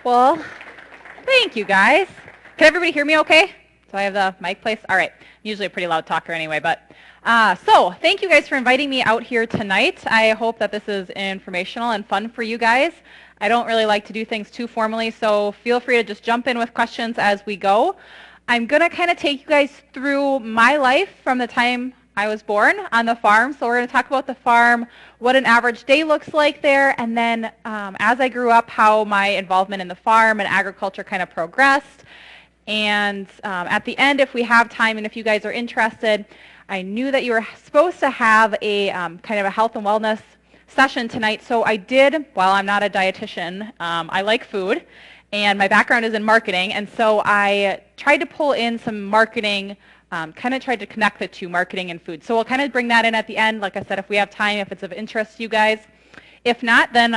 Well, thank you guys. Can everybody hear me okay? So I have the mic placed? All right. I'm usually a pretty loud talker anyway, but so thank you guys for inviting me out here tonight. I hope that this is informational and fun for you guys. I don't really like to do things too formally, so feel free to just jump in with questions as we go. I'm going to kind of take you guys through my life from the time I was born on the farm. So we're going to talk about the farm, what an average day looks like there, and then as I grew up, how my involvement in the farm and agriculture kind of progressed. And at the end, if we have time and if you guys are interested, I knew that you were supposed to have a kind of a health and wellness session tonight. So I did, while I'm not a dietitian, I like food, and my background is in marketing. And so I tried to pull in some marketing, kind of tried to connect the two, marketing and food. So we'll kind of bring that in at the end. Like I said, if we have time, if it's of interest to you guys. If not, then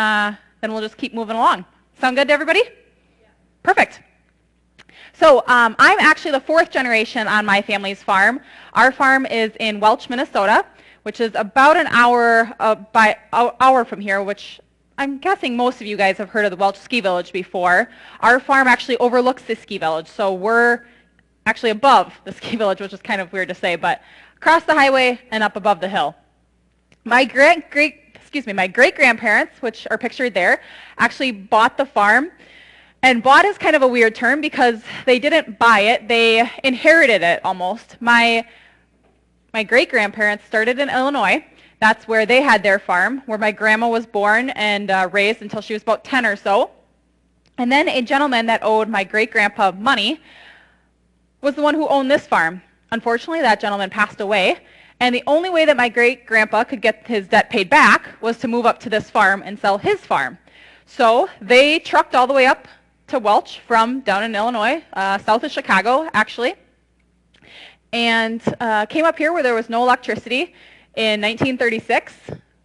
we'll just keep moving along. Sound good to everybody? Yeah. Perfect. So I'm actually the fourth generation on my family's farm. Our farm is in Welch, Minnesota, which is about an hour from here, which I'm guessing most of you guys have heard of the Welch Ski Village before. Our farm actually overlooks the ski village, so we're actually above the ski village, which is kind of weird to say, but across the highway and up above the hill. My great-grandparents, which are pictured there, actually bought the farm. And bought is kind of a weird term because they didn't buy it, they inherited it almost. My great-grandparents started in Illinois. That's where they had their farm, where my grandma was born and raised until she was about 10 or so. And then a gentleman that owed my great-grandpa money was the one who owned this farm. Unfortunately, that gentleman passed away, and the only way that my great-grandpa could get his debt paid back was to move up to this farm and sell his farm. So they trucked all the way up to Welch from down in Illinois, south of Chicago, actually, and came up here where there was no electricity. In 1936,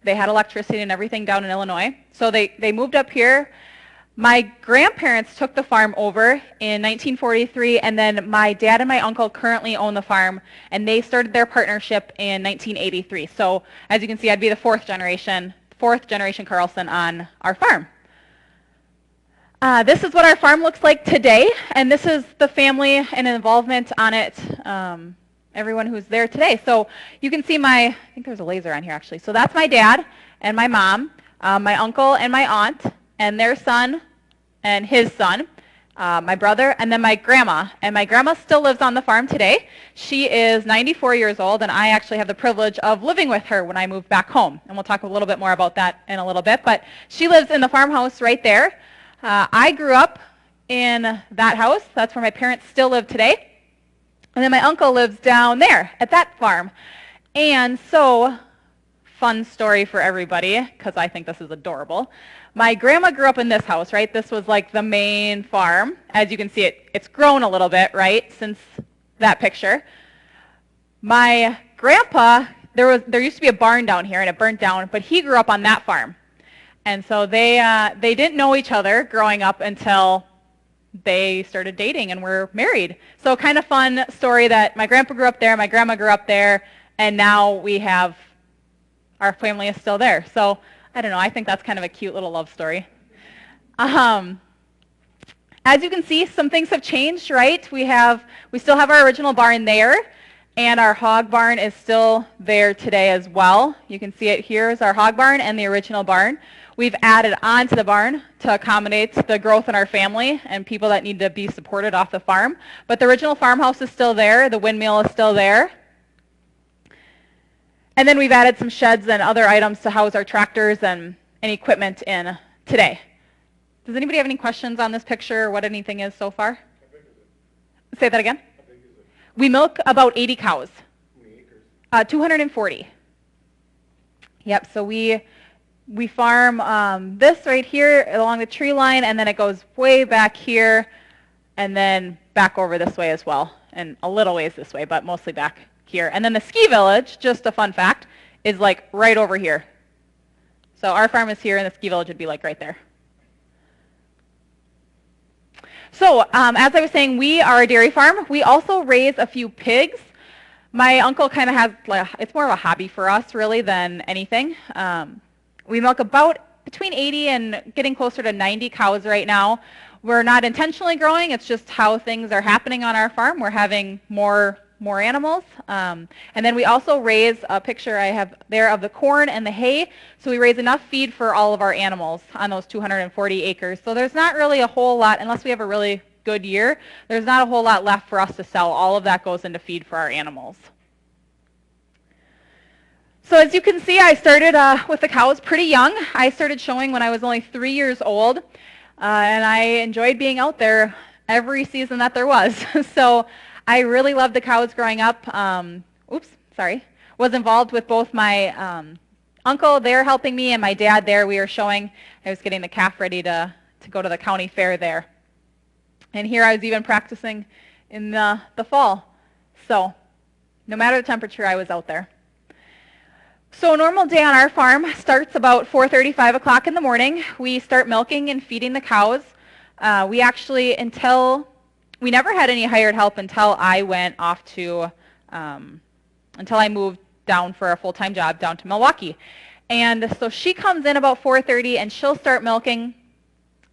they had electricity and everything down in Illinois. So they moved up here. My grandparents took the farm over in 1943, and then my dad and my uncle currently own the farm, and they started their partnership in 1983. So as you can see, I'd be the fourth generation Carlson on our farm. This is what our farm looks like today, and this is the family and involvement on it, everyone who's there today. So you can see I think there's a laser on here actually. So that's my dad and my mom, my uncle and my aunt, and their son and his son, my brother, and then my grandma. And my grandma still lives on the farm today. She is 94 years old, and I actually have the privilege of living with her when I moved back home. And we'll talk a little bit more about that in a little bit. But she lives in the farmhouse right there. I grew up in that house. That's where my parents still live today. And then my uncle lives down there at that farm. And so, fun story for everybody, because I think this is adorable. My grandma grew up in this house, right? This was like the main farm. As you can see, it's grown a little bit, right, since that picture. My grandpa, there used to be a barn down here, and it burnt down, but he grew up on that farm. And so they didn't know each other growing up until they started dating and were married. So kind of fun story that my grandpa grew up there, my grandma grew up there, and now our family is still there. So I don't know, I think that's kind of a cute little love story. As you can see, some things have changed, right? We still have our original barn there, and our hog barn is still there today as well. You can see it here is our hog barn and the original barn. We've added on to the barn to accommodate the growth in our family and people that need to be supported off the farm. But the original farmhouse is still there. The windmill is still there. And then we've added some sheds and other items to house our tractors and equipment in today. Does anybody have any questions on this picture or what anything is so far? How big is it? Say that again? How big is it? We milk about 80 cows. How many acres? 240. Yep, so we farm this right here along the tree line, and then it goes way back here and then back over this way as well, and a little ways this way, but mostly back here. And then the ski village, just a fun fact, is like right over here. So our farm is here, and the ski village would be like right there. So as I was saying, we are a dairy farm. We also raise a few pigs. My uncle kind of has, it's more of a hobby for us really than anything. We milk about between 80 and getting closer to 90 cows right now. We're not intentionally growing, it's just how things are happening on our farm. We're having more animals. And then we also raise a picture I have there of the corn and the hay. So we raise enough feed for all of our animals on those 240 acres. So there's not really a whole lot, unless we have a really good year, there's not a whole lot left for us to sell. All of that goes into feed for our animals. So as you can see, I started with the cows pretty young. I started showing when I was only 3 years old, and I enjoyed being out there every season that there was. So I really loved the cows growing up. Was involved with both my uncle there helping me and my dad there. We were showing, I was getting the calf ready to go to the county fair there. And here I was even practicing in the fall. So no matter the temperature, I was out there. So a normal day on our farm starts about 4:30, 5 o'clock in the morning. We start milking and feeding the cows. We never had any hired help until I went off to, until I moved down for a full-time job down to Milwaukee. And so she comes in about 4:30 and she'll start milking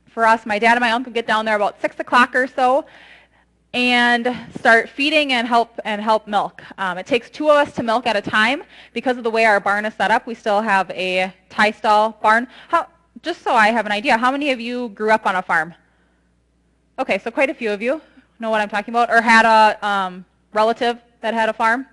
for us. My dad and my uncle get down there about 6 o'clock or so and start feeding and help milk. It takes 2 of us to milk at a time. Because of the way our barn is set up, we still have a tie stall barn. Just so I have an idea, how many of you grew up on a farm? Okay, so quite a few of you know what I'm talking about, or had a relative that had a farm.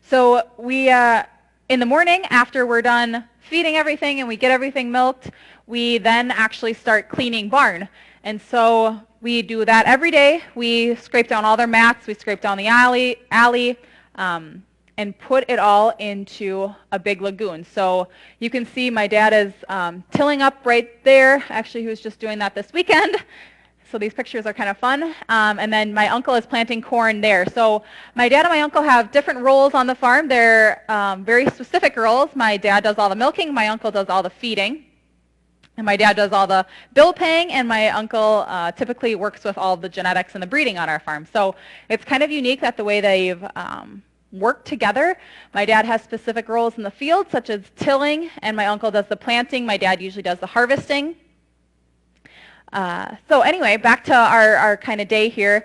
So we, in the morning, after we're done feeding everything and we get everything milked, we then actually start cleaning barn. And so we do that every day. We scrape down all their mats, we scrape down the alley, and put it all into a big lagoon. So you can see my dad is tilling up right there. Actually, he was just doing that this weekend. So these pictures are kind of fun. And then my uncle is planting corn there. So my dad and my uncle have different roles on the farm. They're very specific roles. My dad does all the milking. My uncle does all the feeding. And my dad does all the bill paying, and my uncle typically works with all the genetics and the breeding on our farm. So it's kind of unique that the way they've worked together. My dad has specific roles in the field, such as tilling, and my uncle does the planting. My dad usually does the harvesting. So anyway, back to our kind of day here.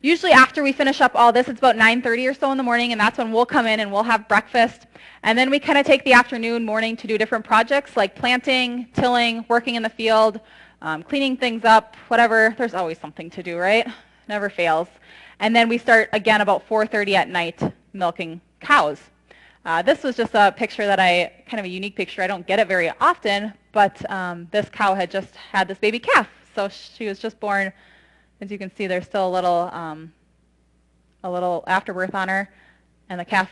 Usually after we finish up all this, it's about 9:30 or so in the morning, and that's when we'll come in and we'll have breakfast. And then we kind of take the afternoon, morning to do different projects like planting, tilling, working in the field, cleaning things up, whatever. There's always something to do, right? Never fails. And then we start again about 4:30 at night milking cows. This was just a picture that kind of a unique picture. I don't get it very often, but this cow had just had this baby calf. So she was just born. As you can see, there's still a little afterbirth on her, and the calf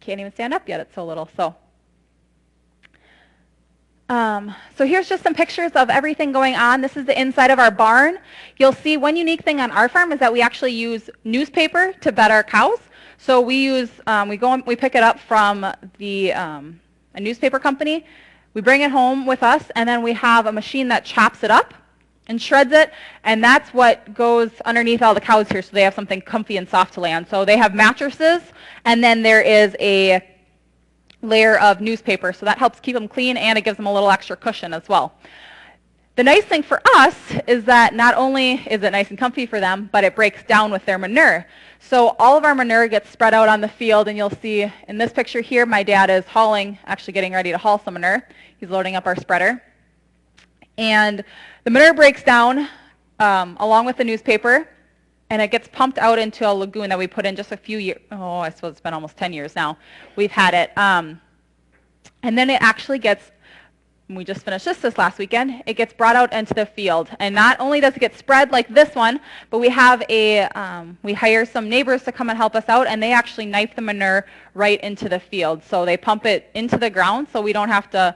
can't even stand up yet. It's so little. So here's just some pictures of everything going on. This is the inside of our barn. You'll see one unique thing on our farm is that we actually use newspaper to bed our cows. So we use we pick it up from a newspaper company. We bring it home with us, and then we have a machine that chops it up and shreds it, and that's what goes underneath all the cows here, so they have something comfy and soft to lay on. So they have mattresses, and then there is a layer of newspaper, so that helps keep them clean, and it gives them a little extra cushion as well. The nice thing for us is that not only is it nice and comfy for them, but it breaks down with their manure. So all of our manure gets spread out on the field, and you'll see in this picture here, my dad is actually getting ready to haul some manure. He's loading up our spreader. And the manure breaks down along with the newspaper, and it gets pumped out into a lagoon that we put in just a few years. Oh, I suppose it's been almost 10 years now. We've had it. And then it actually gets, we just finished this last weekend, it gets brought out into the field. And not only does it get spread like this one, but we have we hire some neighbors to come and help us out, and they actually knife the manure right into the field. So they pump it into the ground so we don't have to,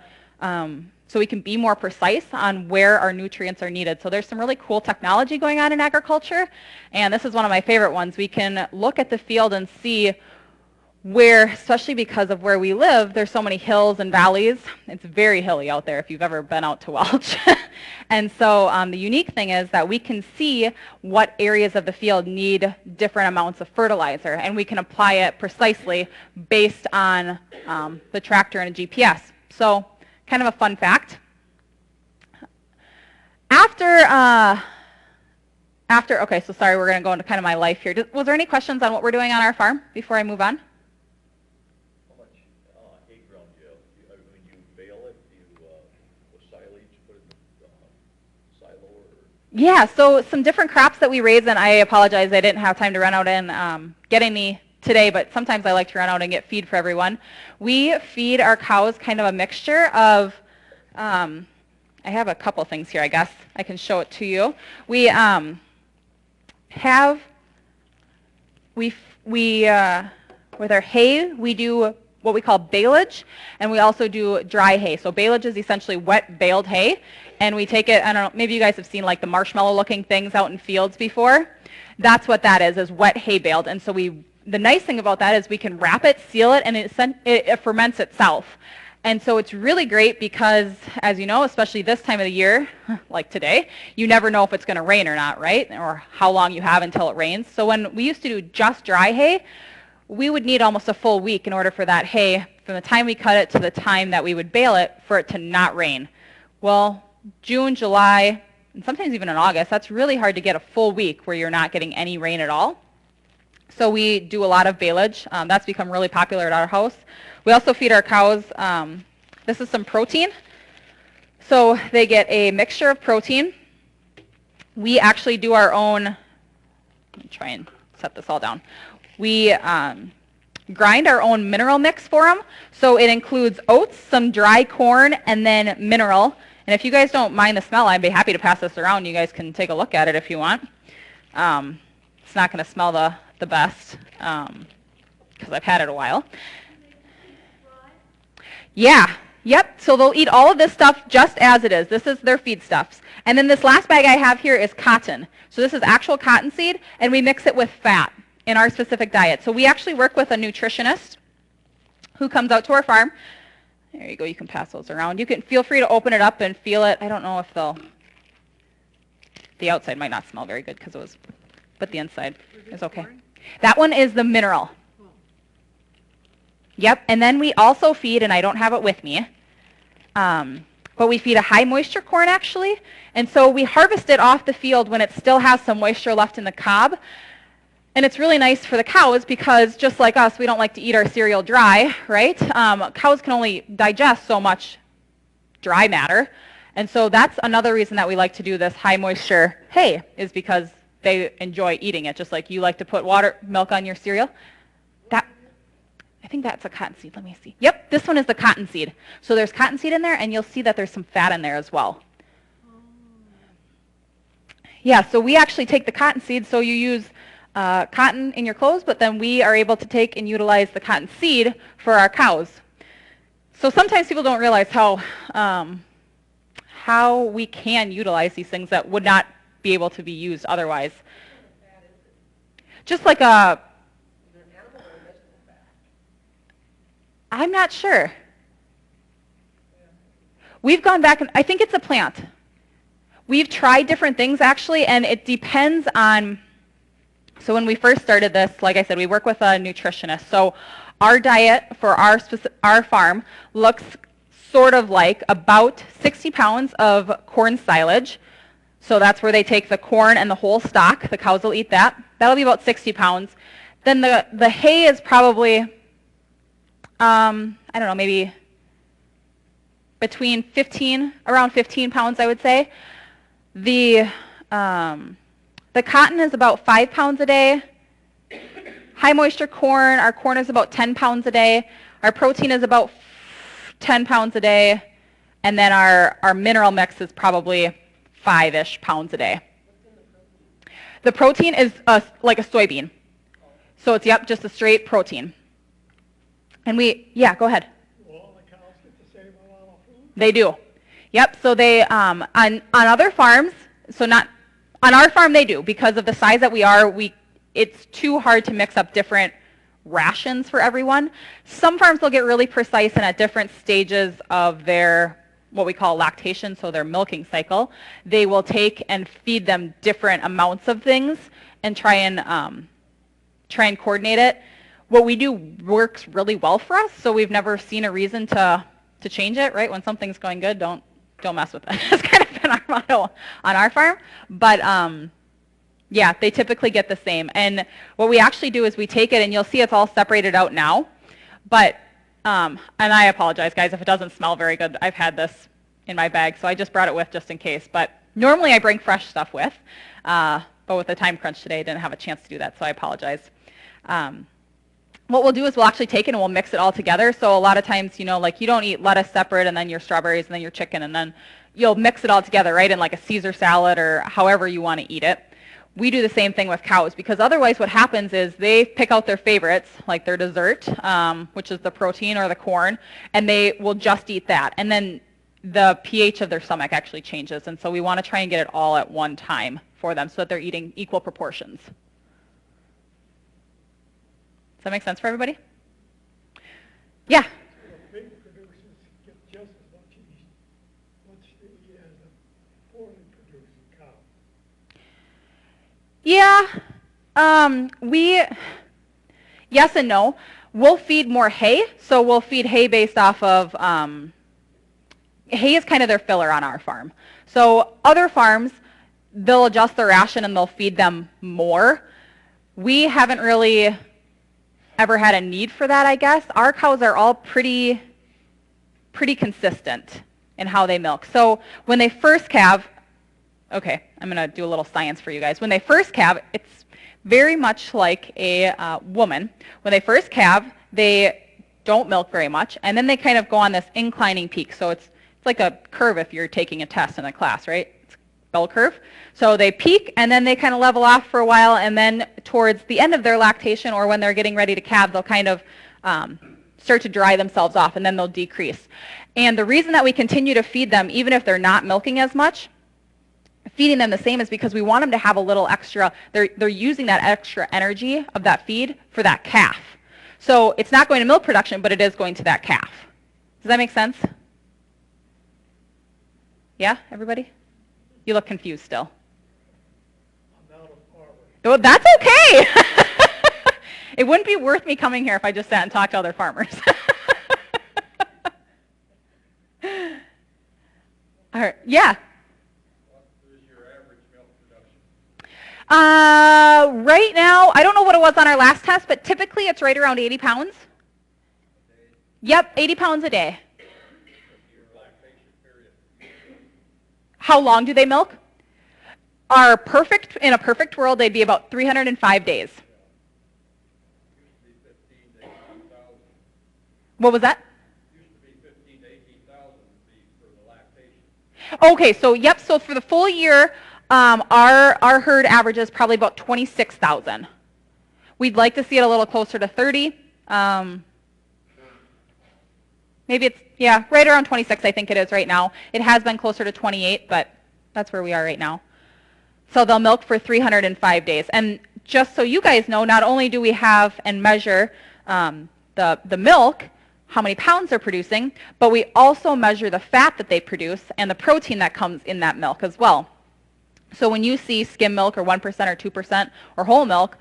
so we can be more precise on where our nutrients are needed. So there's some really cool technology going on in agriculture, and this is one of my favorite ones. We can look at the field and see where, especially because of where we live, there's so many hills and valleys. It's very hilly out there if you've ever been out to Welch. And so the unique thing is that we can see what areas of the field need different amounts of fertilizer, and we can apply it precisely based on the tractor and a GPS. So kind of a fun fact. okay, so sorry, we're going to go into kind of my life here. Was there any questions on what we're doing on our farm before I move on? How much hay ground do you have? When you bale it, do you with silage put it in the silo? Or? Yeah, so some different crops that we raise, and I apologize, I didn't have time to run out and get any today, but sometimes I like to run out and get feed for everyone. We feed our cows kind of a mixture of, I have a couple things here, I guess. I can show it to you. We with our hay, we do what we call baleage, and we also do dry hay. So baleage is essentially wet baled hay, and we take it, I don't know, maybe you guys have seen like the marshmallow looking things out in fields before. That's what that is wet hay baled. And so the nice thing about that is we can wrap it, seal it, and it ferments itself. And so it's really great because, as you know, especially this time of the year, like today, you never know if it's going to rain or not, right? Or how long you have until it rains. So when we used to do just dry hay, we would need almost a full week in order for that hay, from the time we cut it to the time that we would bale it, for it to not rain. Well, June, July, and sometimes even in August, that's really hard to get a full week where you're not getting any rain at all. So we do a lot of baleage. That's become really popular at our house. We also feed our cows, this is some protein. So they get a mixture of protein. We actually do our own, let me try and set this all down. We grind our own mineral mix for them. So it includes oats, some dry corn, and then mineral. And if you guys don't mind the smell, I'd be happy to pass this around. You guys can take a look at it if you want. It's not going to smell the best because I've had it a while. Yeah, yep, so they'll eat all of this stuff just as it is. This is their feedstuffs. And then this last bag I have here is cotton. So this is actual cottonseed, and we mix it with fat in our specific diet. So we actually work with a nutritionist who comes out to our farm. There you go, you can pass those around. You can feel free to open it up and feel it. I don't know if the outside might not smell very good because it was, but the inside is okay. That one is the mineral. Yep, and then we also feed, and I don't have it with me, but we feed a high moisture corn actually, and so we harvest it off the field when it still has some moisture left in the cob. And it's really nice for the cows because just like us, we don't like to eat our cereal dry, right? Cows can only digest so much dry matter, and so that's another reason that we like to do this high moisture hay, is because they enjoy eating it, just like you like to put milk on your cereal. I think that's a cottonseed. Let me see. Yep, this one is the cottonseed. So there's cottonseed in there, and you'll see that there's some fat in there as well. Yeah, so we actually take the cottonseed, so you use cotton in your clothes, but then we are able to take and utilize the cottonseed for our cows. So sometimes people don't realize how we can utilize these things that would not be able to be used otherwise. Just like a... I'm not sure. We've gone back, and I think it's a plant. We've tried different things actually, and it depends on, so when we first started this, like I said, we work with a nutritionist. So our diet for our farm looks sort of like about 60 pounds of corn silage. So that's where they take the corn and the whole stalk. The cows will eat that. That'll be about 60 pounds. Then the hay is probably, I don't know, maybe between around 15 pounds, I would say. The cotton is about 5 pounds a day. High moisture corn, our corn is about 10 pounds a day. Our protein is about 10 pounds a day. And then our mineral mix is probably 5-ish pounds a day. The protein is like a soybean. So it's, yep, just a straight protein. And yeah, go ahead. Do all the cows get the same amount of food? They do. Yep, so they, on other farms, so not, on our farm they do, because of the size that we are, it's too hard to mix up different rations for everyone. Some farms will get really precise and at different stages of their, what we call lactation, so their milking cycle, they will take and feed them different amounts of things and try and coordinate it. What we do works really well for us, so we've never seen a reason to change it, right? When something's going good, don't mess with it. It's kind of than our motto on our farm. But yeah, they typically get the same. And what we actually do is we take it, and you'll see it's all separated out now. But, and I apologize, guys, if it doesn't smell very good. I've had this in my bag, so I just brought it with just in case. But normally I bring fresh stuff with. But with the time crunch today, I didn't have a chance to do that, so I apologize. What we'll do is we'll actually take it and we'll mix it all together. So a lot of times, you know, like you don't eat lettuce separate and then your strawberries and then your chicken, and then you'll mix it all together, right, in like a Caesar salad or however you want to eat it. We do the same thing with cows, because otherwise what happens is they pick out their favorites, like their dessert, which is the protein or the corn, and they will just eat that. And then the pH of their stomach actually changes. And so we want to try and get it all at one time for them so that they're eating equal proportions. Does that make sense for everybody? Yeah? Pig producers get just as much to eat as a poorly producing cow. Yeah. Yes and no. We'll feed more hay, so we'll feed hay based off of, hay is kind of their filler on our farm. So other farms, they'll adjust their ration and they'll feed them more. We haven't really ever had a need for that, I guess. Our cows are all pretty consistent in how they milk. So when they first calve, okay, I'm going to do a little science for you guys. When they first calve, it's very much like a woman. When they first calve, they don't milk very much, and then they kind of go on this inclining peak. So it's like a curve if you're taking a test in a class, right? It's a bell curve. So they peak, and then they kind of level off for a while, and then towards the end of their lactation, or when they're getting ready to calve, they'll kind of start to dry themselves off, and then they'll decrease. And the reason that we continue to feed them, even if they're not milking as much, feeding them the same, is because we want them to have a little extra, they're using that extra energy of that feed for that calf. So it's not going to milk production, but it is going to that calf. Does that make sense? Yeah, everybody? You look confused still. I'm not a farmer. Oh, that's okay. It wouldn't be worth me coming here if I just sat and talked to other farmers. All right. Yeah. What is your average milk production? Right now, I don't know what it was on our last test, but typically it's right around 80 pounds. Yep, 80 pounds a day. Your lactation period. How long do they milk? In a perfect world, they'd be about 305 days. Used to be 15 to 18,000. What was that? Used to be 15 to 18,000 for the lactation. Okay, so yep, so for the full year, our herd average is probably about 26,000. We'd like to see it a little closer to 30. Maybe it's, yeah, right around 26 I think it is right now. It has been closer to 28, but that's where we are right now. So they'll milk for 305 days. And just so you guys know, not only do we have and measure the milk, how many pounds they're producing, but we also measure the fat that they produce and the protein that comes in that milk as well. So when you see skim milk or 1% or 2% or whole milk,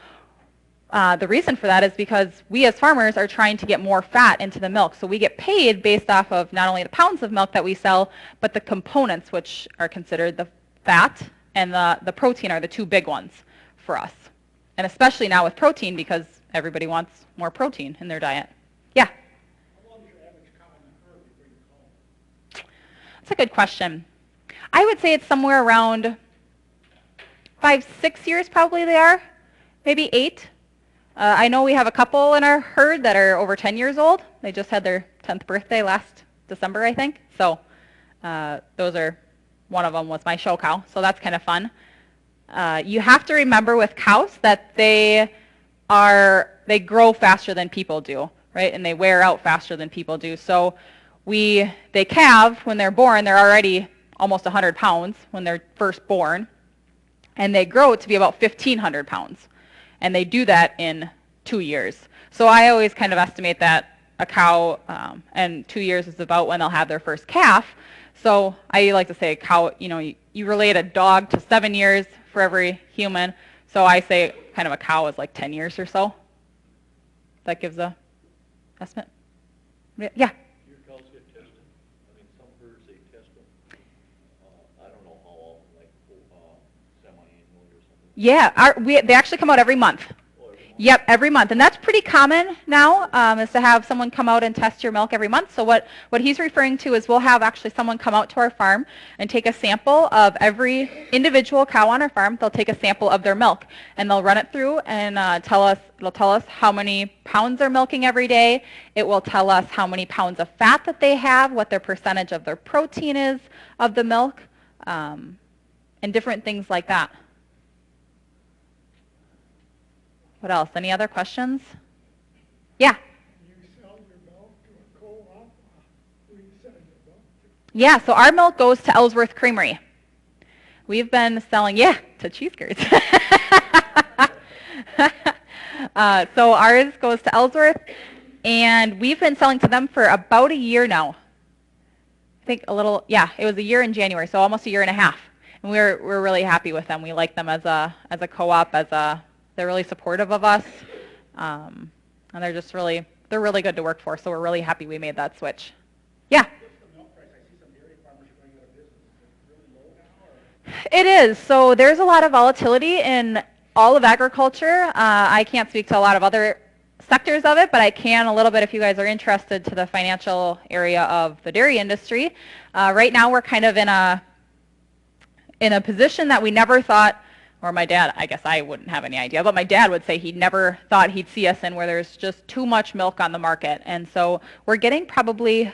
the reason for that is because we as farmers are trying to get more fat into the milk. So we get paid based off of not only the pounds of milk that we sell, but the components, which are considered the fat and the protein, are the two big ones for us. And especially now with protein, because everybody wants more protein in their diet. Yeah? How long is your average cow in the herd before you call? That's a good question. I would say it's somewhere around 5, 6 years probably they are, maybe 8. I know we have a couple in our herd that are over 10 years old. They just had their 10th birthday last December, I think. So one of them was my show cow, so that's kind of fun. You have to remember with cows that they grow faster than people do, right? And they wear out faster than people do. So they calve when they're born. They're already almost 100 pounds when they're first born. And they grow to be about 1,500 pounds. And they do that in 2 years. So I always kind of estimate that a cow, and 2 years is about when they'll have their first calf. So I like to say a cow, you relate a dog to 7 years for every human. So I say kind of a cow is like 10 years or so. That gives a estimate. Yeah? Your cows get tested? I mean, some herds, they test them. I don't know Yeah, they actually come out every month. Yep, every month. And that's pretty common now, is to have someone come out and test your milk every month. So what he's referring to is we'll have actually someone come out to our farm and take a sample of every individual cow on our farm. They'll take a sample of their milk and they'll run it through and it'll tell us how many pounds they're milking every day. It will tell us how many pounds of fat that they have, what their percentage of their protein is of the milk, and different things like that. What else? Any other questions? Yeah. You sell your milk to a co-op, who you sell your milk to? Yeah, so our milk goes to Ellsworth Creamery. We've been selling, to Cheese Curds. So ours goes to Ellsworth, and we've been selling to them for about a year now. I think it was a year in January, so almost a year and a half. And we're really happy with them. We like them as a co-op, they're really supportive of us, and they're really good to work for, so we're really happy we made that switch. Yeah? It is. So there's a lot of volatility in all of agriculture. I can't speak to a lot of other sectors of it, but I can a little bit if you guys are interested to the financial area of the dairy industry. Right now we're kind of in a position that we never thought, or my dad, I guess I wouldn't have any idea, but my dad would say he never thought he'd see us in, where there's just too much milk on the market. And so we're getting probably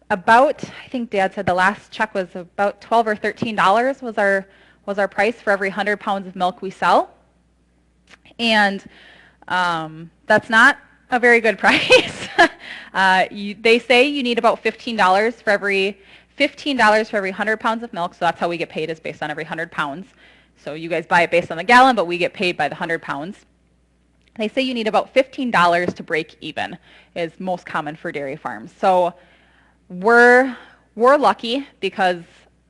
about, I think Dad said the last check was about $12 or $13 was our price for every 100 pounds of milk we sell. And that's not a very good price. They say you need about $15 for every 100 pounds of milk, so that's how we get paid, is based on every 100 pounds. So you guys buy it based on the gallon, but we get paid by the 100 pounds. They say you need about $15 to break even, is most common for dairy farms. So we're lucky because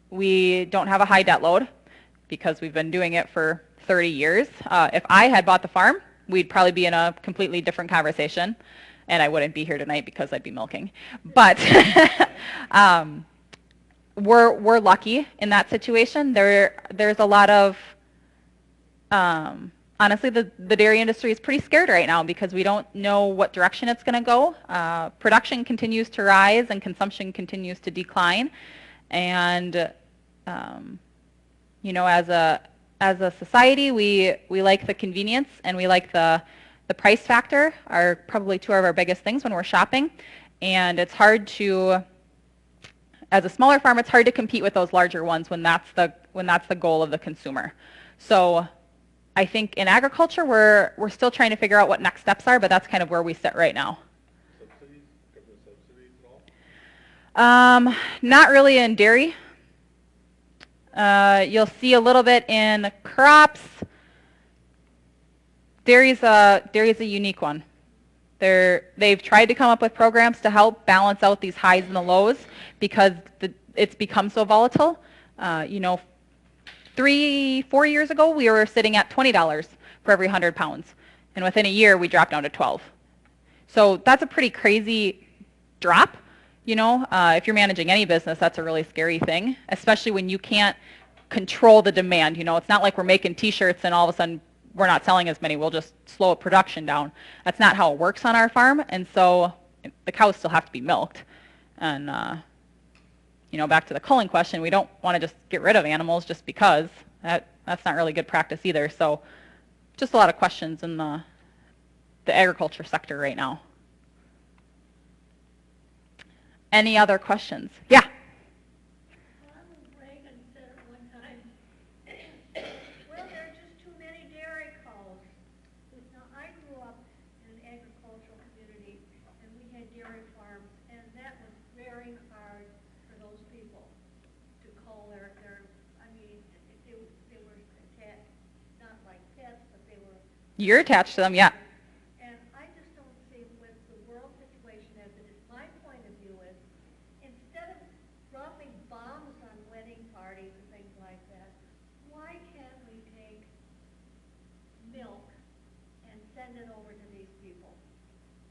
we don't have a high debt load, because we've been doing it for 30 years. If I had bought the farm, we'd probably be in a completely different conversation, and I wouldn't be here tonight because I'd be milking. But we're lucky in that situation. There's a lot of, honestly, the dairy industry is pretty scared right now because we don't know what direction it's going to go. Production continues to rise and consumption continues to decline. And, as a society, we like the convenience and we like the price factor are probably two of our biggest things when we're shopping. And it's hard to, as a smaller farm, it's hard to compete with those larger ones when that's the goal of the consumer. So I think in agriculture, we're still trying to figure out what next steps are, but that's kind of where we sit right now. Subsidies? Government subsidies at all? Not really in dairy. You'll see a little bit in crops. Dairy's a unique one. They've tried to come up with programs to help balance out these highs and the lows because it's become so volatile. 3-4 years ago, we were sitting at $20 for every 100 pounds. And within a year, we dropped down to 12. So that's a pretty crazy drop. If you're managing any business, that's a really scary thing, especially when you can't control the demand. It's not like we're making T-shirts and all of a sudden we're not selling as many. We'll just slow production down. That's not how it works on our farm. And so the cows still have to be milked. And, back to the culling question, we don't want to just get rid of animals just because. That's not really good practice either. So just a lot of questions in the agriculture sector right now. Any other questions? Yeah? Ronald Reagan said at one time, well, there are just too many dairy cows. Now, I grew up in an agricultural community, and we had dairy farms, and that was very hard for those people to cull they were attached, not like pets, but they were... You're attached to them, yeah. And I just don't see with the world situation as it is. My point of view is, instead of dropping bombs on wedding parties and things like that, why can't we take milk and send it over to these people?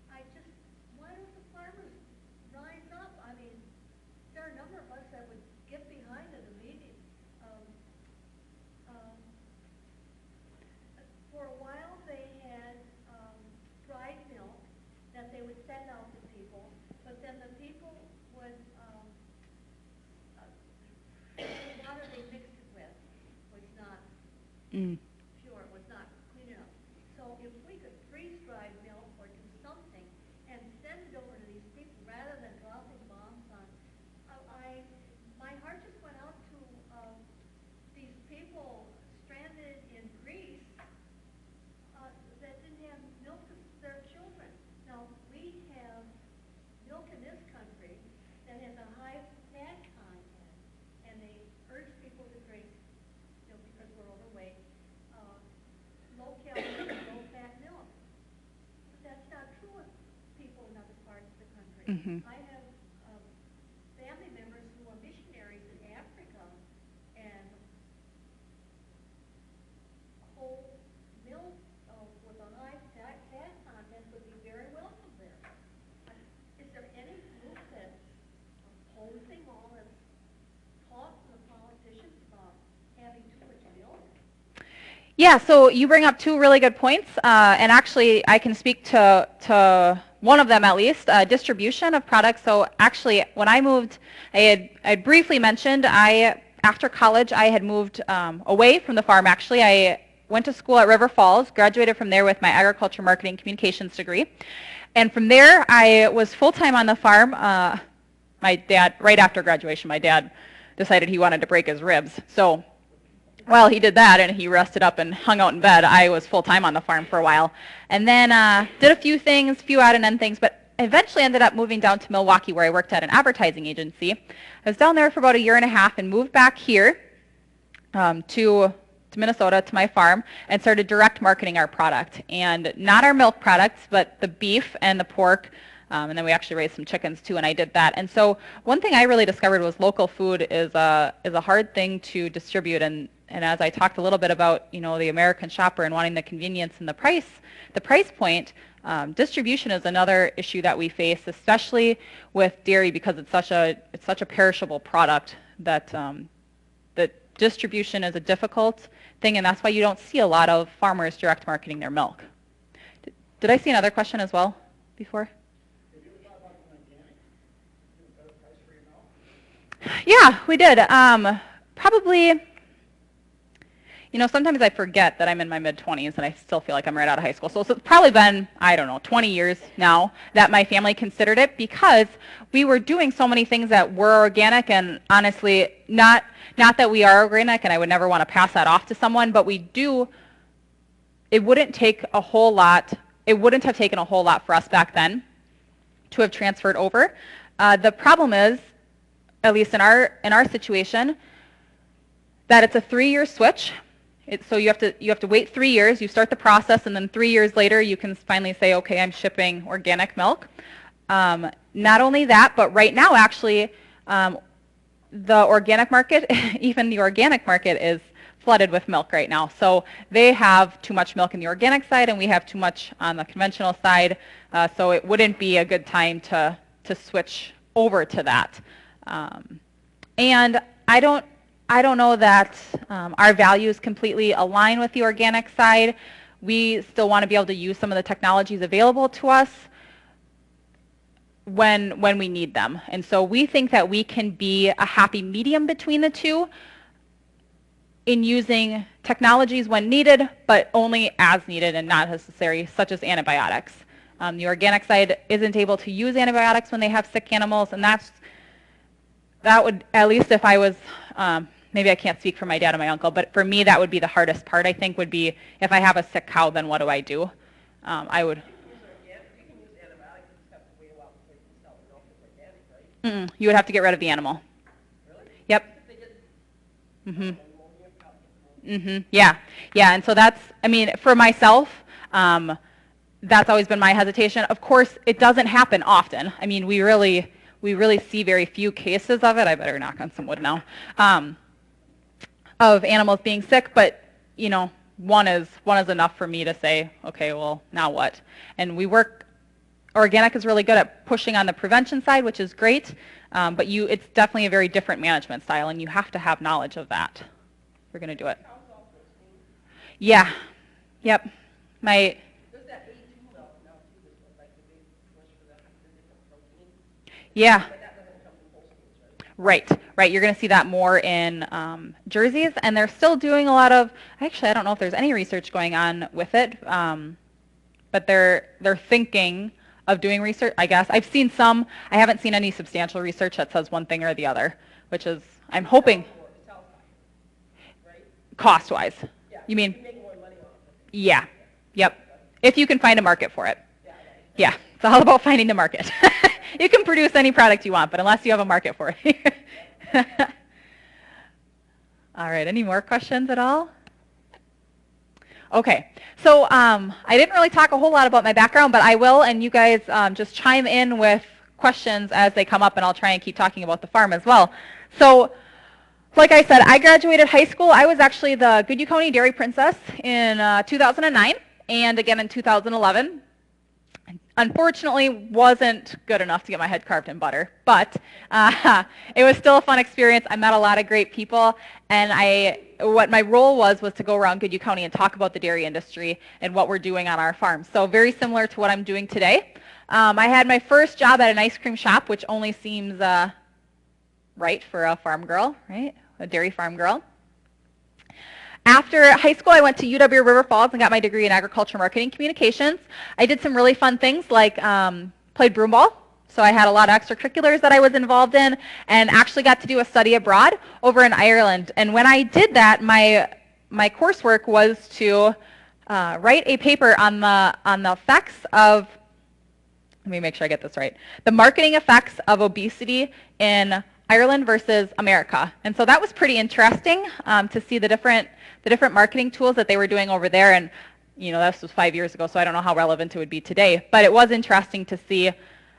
Why don't the farmers rise up? I mean, there are a number of us that would get behind it immediately. send out to people, but then the people would, the water they mixed it with was not pure, was not clean enough. So if we could freeze-dry milk or do something and send it over to these people rather than dropping bombs on, my heart just went out to these people stranded in Greece that didn't have milk for their children. Now, we have milk in this country that has a high fat content, and they urge people to drink, because we're overweight, low-calorie, low-fat milk. But that's not true with people in other parts of the country. I have family members who are missionaries in Africa, and whole milk with a high fat content would be very welcome there. Is there any group that's opposing all this talk from the politicians about having too much milk? Yeah, so you bring up two really good points, and actually I can speak to one of them at least, distribution of products. So actually, when I moved, I had briefly mentioned, after college I had moved away from the farm. Actually, I went to school at River Falls, graduated from there with my agriculture marketing communications degree, and from there I was full-time on the farm. My dad, right after graduation, my dad decided he wanted to break his ribs. So while he did that and he rested up and hung out in bed, I was full-time on the farm for a while. And then did a few things, few out-and-end things, but eventually ended up moving down to Milwaukee where I worked at an advertising agency. I was down there for about 1.5 years and moved back here to Minnesota to my farm and started direct marketing our product. And not our milk products, but the beef and the pork. And then we actually raised some chickens too, and I did that. And so one thing I really discovered was local food is a hard thing to distribute. And as I talked a little bit about, the American shopper and wanting the convenience and the price point, distribution is another issue that we face, especially with dairy, because it's such a perishable product that that distribution is a difficult thing, and that's why you don't see a lot of farmers direct marketing their milk. Did I see another question as well before? Have you ever thought about organic? Get a better price for your milk? Yeah, we did. Probably, sometimes I forget that I'm in my mid-20s and I still feel like I'm right out of high school. So it's probably been, 20 years now that my family considered it, because we were doing so many things that were organic, and honestly, not that we are organic, and I would never want to pass that off to someone, but we do. It wouldn't take a whole lot. It wouldn't have taken a whole lot for us back then to have transferred over. The problem is, at least in our situation, that it's a 3-year switch. So you have to wait 3 years. You start the process, and then 3 years later, you can finally say, okay, I'm shipping organic milk. Not only that, but right now, actually, the organic market, even the organic market, is flooded with milk right now. So they have too much milk in the organic side, and we have too much on the conventional side. So it wouldn't be a good time to switch over to that. And I don't know that our values completely align with the organic side. We still want to be able to use some of the technologies available to us when we need them. And so we think that we can be a happy medium between the two in using technologies when needed, but only as needed and not necessary, such as antibiotics. The organic side isn't able to use antibiotics when they have sick animals, and that would, at least if I was, maybe I can't speak for my dad and my uncle, but for me that would be the hardest part, I think, would be if I have a sick cow, then what do I do? I would. You would have to get rid of the animal. Really? Yep. Yeah. And so that's, for myself, that's always been my hesitation. Of course, it doesn't happen often. We really see very few cases of it. I better knock on some wood now. Of animals being sick, but one is enough for me to say, okay, well, now what? And organic is really good at pushing on the prevention side, which is great, but it's definitely a very different management style, and you have to have knowledge of that if you're going to do it. Yeah. Yep. There's that A2 milk now too, that's like the big push for that. Yeah. But that doesn't come from Holsteins, right? Right. You're going to see that more in jerseys, and they're still doing a lot of. Actually, I don't know if there's any research going on with it, but they're thinking of doing research. I guess I've seen some. I haven't seen any substantial research that says one thing or the other, which is I'm hoping It's outside, right? cost-wise. Yeah. You mean? You make more money off it. Yeah. Yep. If you can find a market for it. Yeah, right. Yeah. It's all about finding the market. You can produce any product you want, but unless you have a market for it. All right. Any more questions at all? Okay. So I didn't really talk a whole lot about my background, but I will, and you guys just chime in with questions as they come up, and I'll try and keep talking about the farm as well. So like I said, I graduated high school. I was actually the Goodhue County Dairy Princess in 2009 and again in 2011. Unfortunately, wasn't good enough to get my head carved in butter, but it was still a fun experience. I met a lot of great people, and what my role was to go around Goodhue County and talk about the dairy industry and what we're doing on our farm. So very similar to what I'm doing today. I had my first job at an ice cream shop, which only seems right for a farm girl, right? A dairy farm girl. After high school, I went to UW River Falls and got my degree in agriculture marketing communications. I did some really fun things like played broom ball. So I had a lot of extracurriculars that I was involved in and actually got to do a study abroad over in Ireland. And when I did that, my coursework was to write a paper on the effects of, let me make sure I get this right, the marketing effects of obesity in Ireland versus America. And so that was pretty interesting to see the different marketing tools that they were doing over there. And you know, this was 5 years ago, so I don't know how relevant it would be today. But it was interesting to see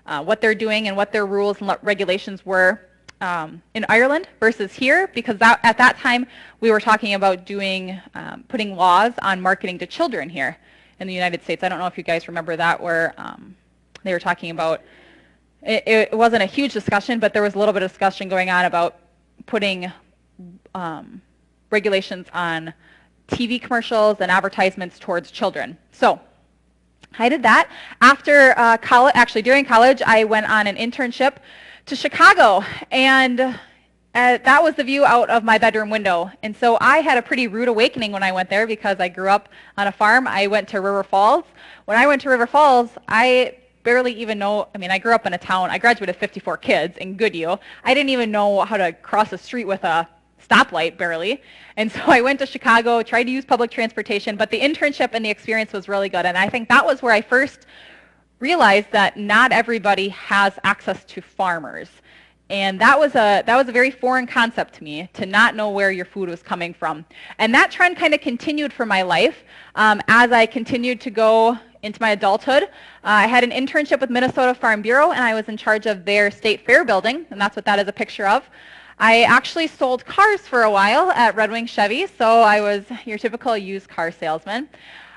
what they're doing and what their rules and regulations were in Ireland versus here, because at that time we were talking about putting laws on marketing to children here in the United States. I don't know if you guys remember that, where they were talking about, it wasn't a huge discussion, but there was a little bit of discussion going on about putting regulations on TV commercials and advertisements towards children. So I did that. After college, actually during college, I went on an internship to Chicago, and that was the view out of my bedroom window. And so I had a pretty rude awakening when I went there, because I grew up on a farm. I went to River Falls. When I went to River Falls, I barely even know, I mean, I grew up in a town, I graduated 54 kids in Goodhue. I didn't even know how to cross a street with a stoplight, barely. And so I went to Chicago, tried to use public transportation, but the internship and the experience was really good. And I think that was where I first realized that not everybody has access to farmers. And that was a very foreign concept to me, to not know where your food was coming from. And that trend kind of continued for my life as I continued to go into my adulthood. I had an internship with Minnesota Farm Bureau, and I was in charge of their state fair building, and that's what that is a picture of. I actually sold cars for a while at Red Wing Chevy, so I was your typical used car salesman.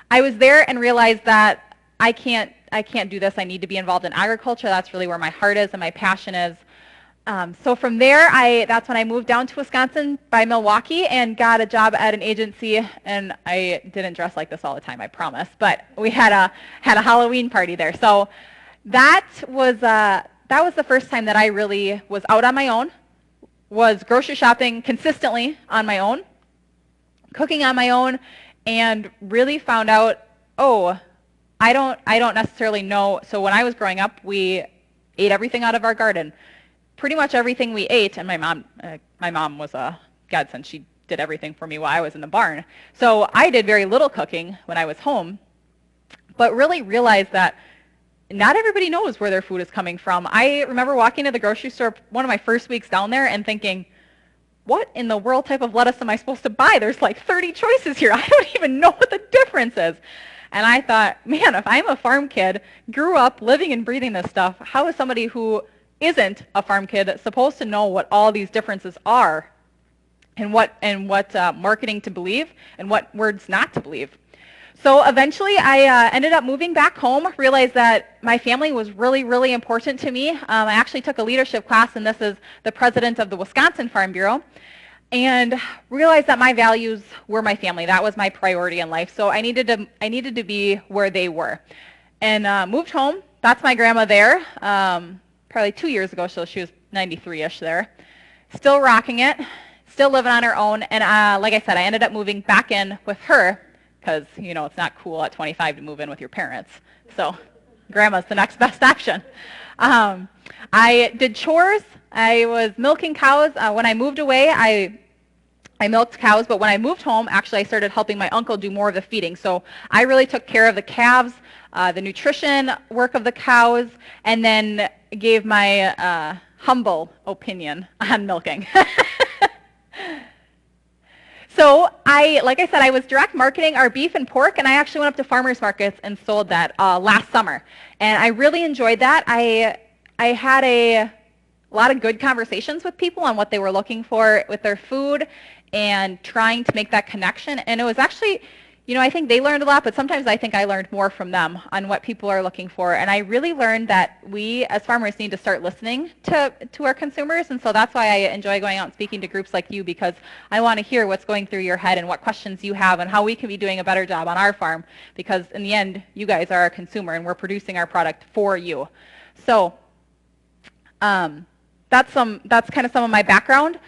I was there and realized that I can't do this. I need to be involved in agriculture. That's really where my heart is and my passion is. So from there, that's when I moved down to Wisconsin by Milwaukee and got a job at an agency. And I didn't dress like this all the time, I promise. But we had a Halloween party there. So that was the first time that I really was out on my own, was grocery shopping consistently on my own, cooking on my own, and really found out, oh, I don't necessarily know. So when I was growing up, we ate everything out of our garden. Pretty much everything we ate, and my mom was a godsend. She did everything for me while I was in the barn. So I did very little cooking when I was home, but really realized that not everybody knows where their food is coming from. I remember walking to the grocery store one of my first weeks down there and thinking, what in the world type of lettuce am I supposed to buy? There's like 30 choices here. I don't even know what the difference is. And I thought, man, if I'm a farm kid, grew up living and breathing this stuff, how is somebody who isn't a farm kid supposed to know what all these differences are, and what marketing to believe and what words not to believe? So eventually I ended up moving back home, realized that my family was really, really important to me. I actually took a leadership class, and this is the president of the Wisconsin Farm Bureau, and realized that my values were my family. That was my priority in life. So I needed to be where they were, and moved home. That's my grandma there. probably 2 years ago, so she was 93-ish there. Still rocking it, still living on her own, and like I said, I ended up moving back in with her because, you know, it's not cool at 25 to move in with your parents. So grandma's the next best option. I did chores. I was milking cows. When I moved away, I milked cows, but when I moved home, actually I started helping my uncle do more of the feeding. So I really took care of the calves, the nutrition work of the cows, and then gave my humble opinion on milking. So like I said, I was direct marketing our beef and pork, and I actually went up to farmers markets and sold that last summer. And I really enjoyed that. I had a lot of good conversations with people on what they were looking for with their food and trying to make that connection. And it was actually, you know, I think they learned a lot, but sometimes I think I learned more from them on what people are looking for. And I really learned that we as farmers need to start listening to our consumers. And so that's why I enjoy going out and speaking to groups like you, because I want to hear what's going through your head and what questions you have and how we can be doing a better job on our farm. Because in the end, you guys are our consumer and we're producing our product for you. So that's kind of some of my background.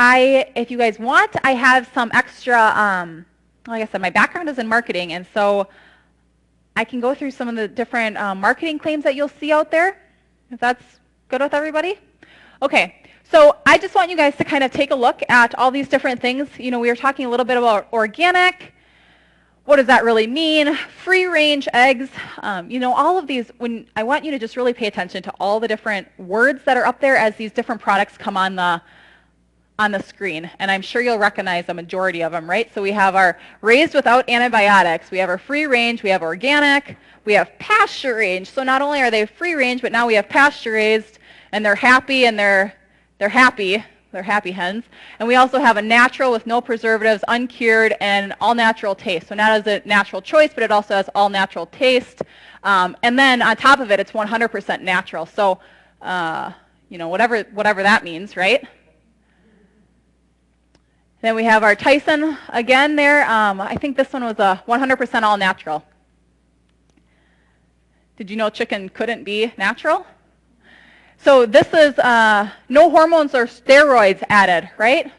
If you guys want, I have some extra, like I said, my background is in marketing, and so I can go through some of the different marketing claims that you'll see out there, if that's good with everybody. Okay, so I just want you guys to kind of take a look at all these different things. You know, we were talking a little bit about organic. What does that really mean? Free-range eggs. You know, all of these, I want you to just really pay attention to all the different words that are up there as these different products come on the screen, and I'm sure you'll recognize a majority of them, right? So we have our raised without antibiotics, we have our free range, we have organic, we have pasture range. So not only are they free range, but now we have pasture raised, and they're happy, and they're happy hens. And we also have a natural with no preservatives, uncured, and all natural taste. So not as a natural choice, but it also has all natural taste. And then on top of it, it's 100% natural. So you know, whatever that means, right? Then we have our Tyson again there. I think this one was a 100% all natural. Did you know chicken couldn't be natural? So this is no hormones or steroids added, right?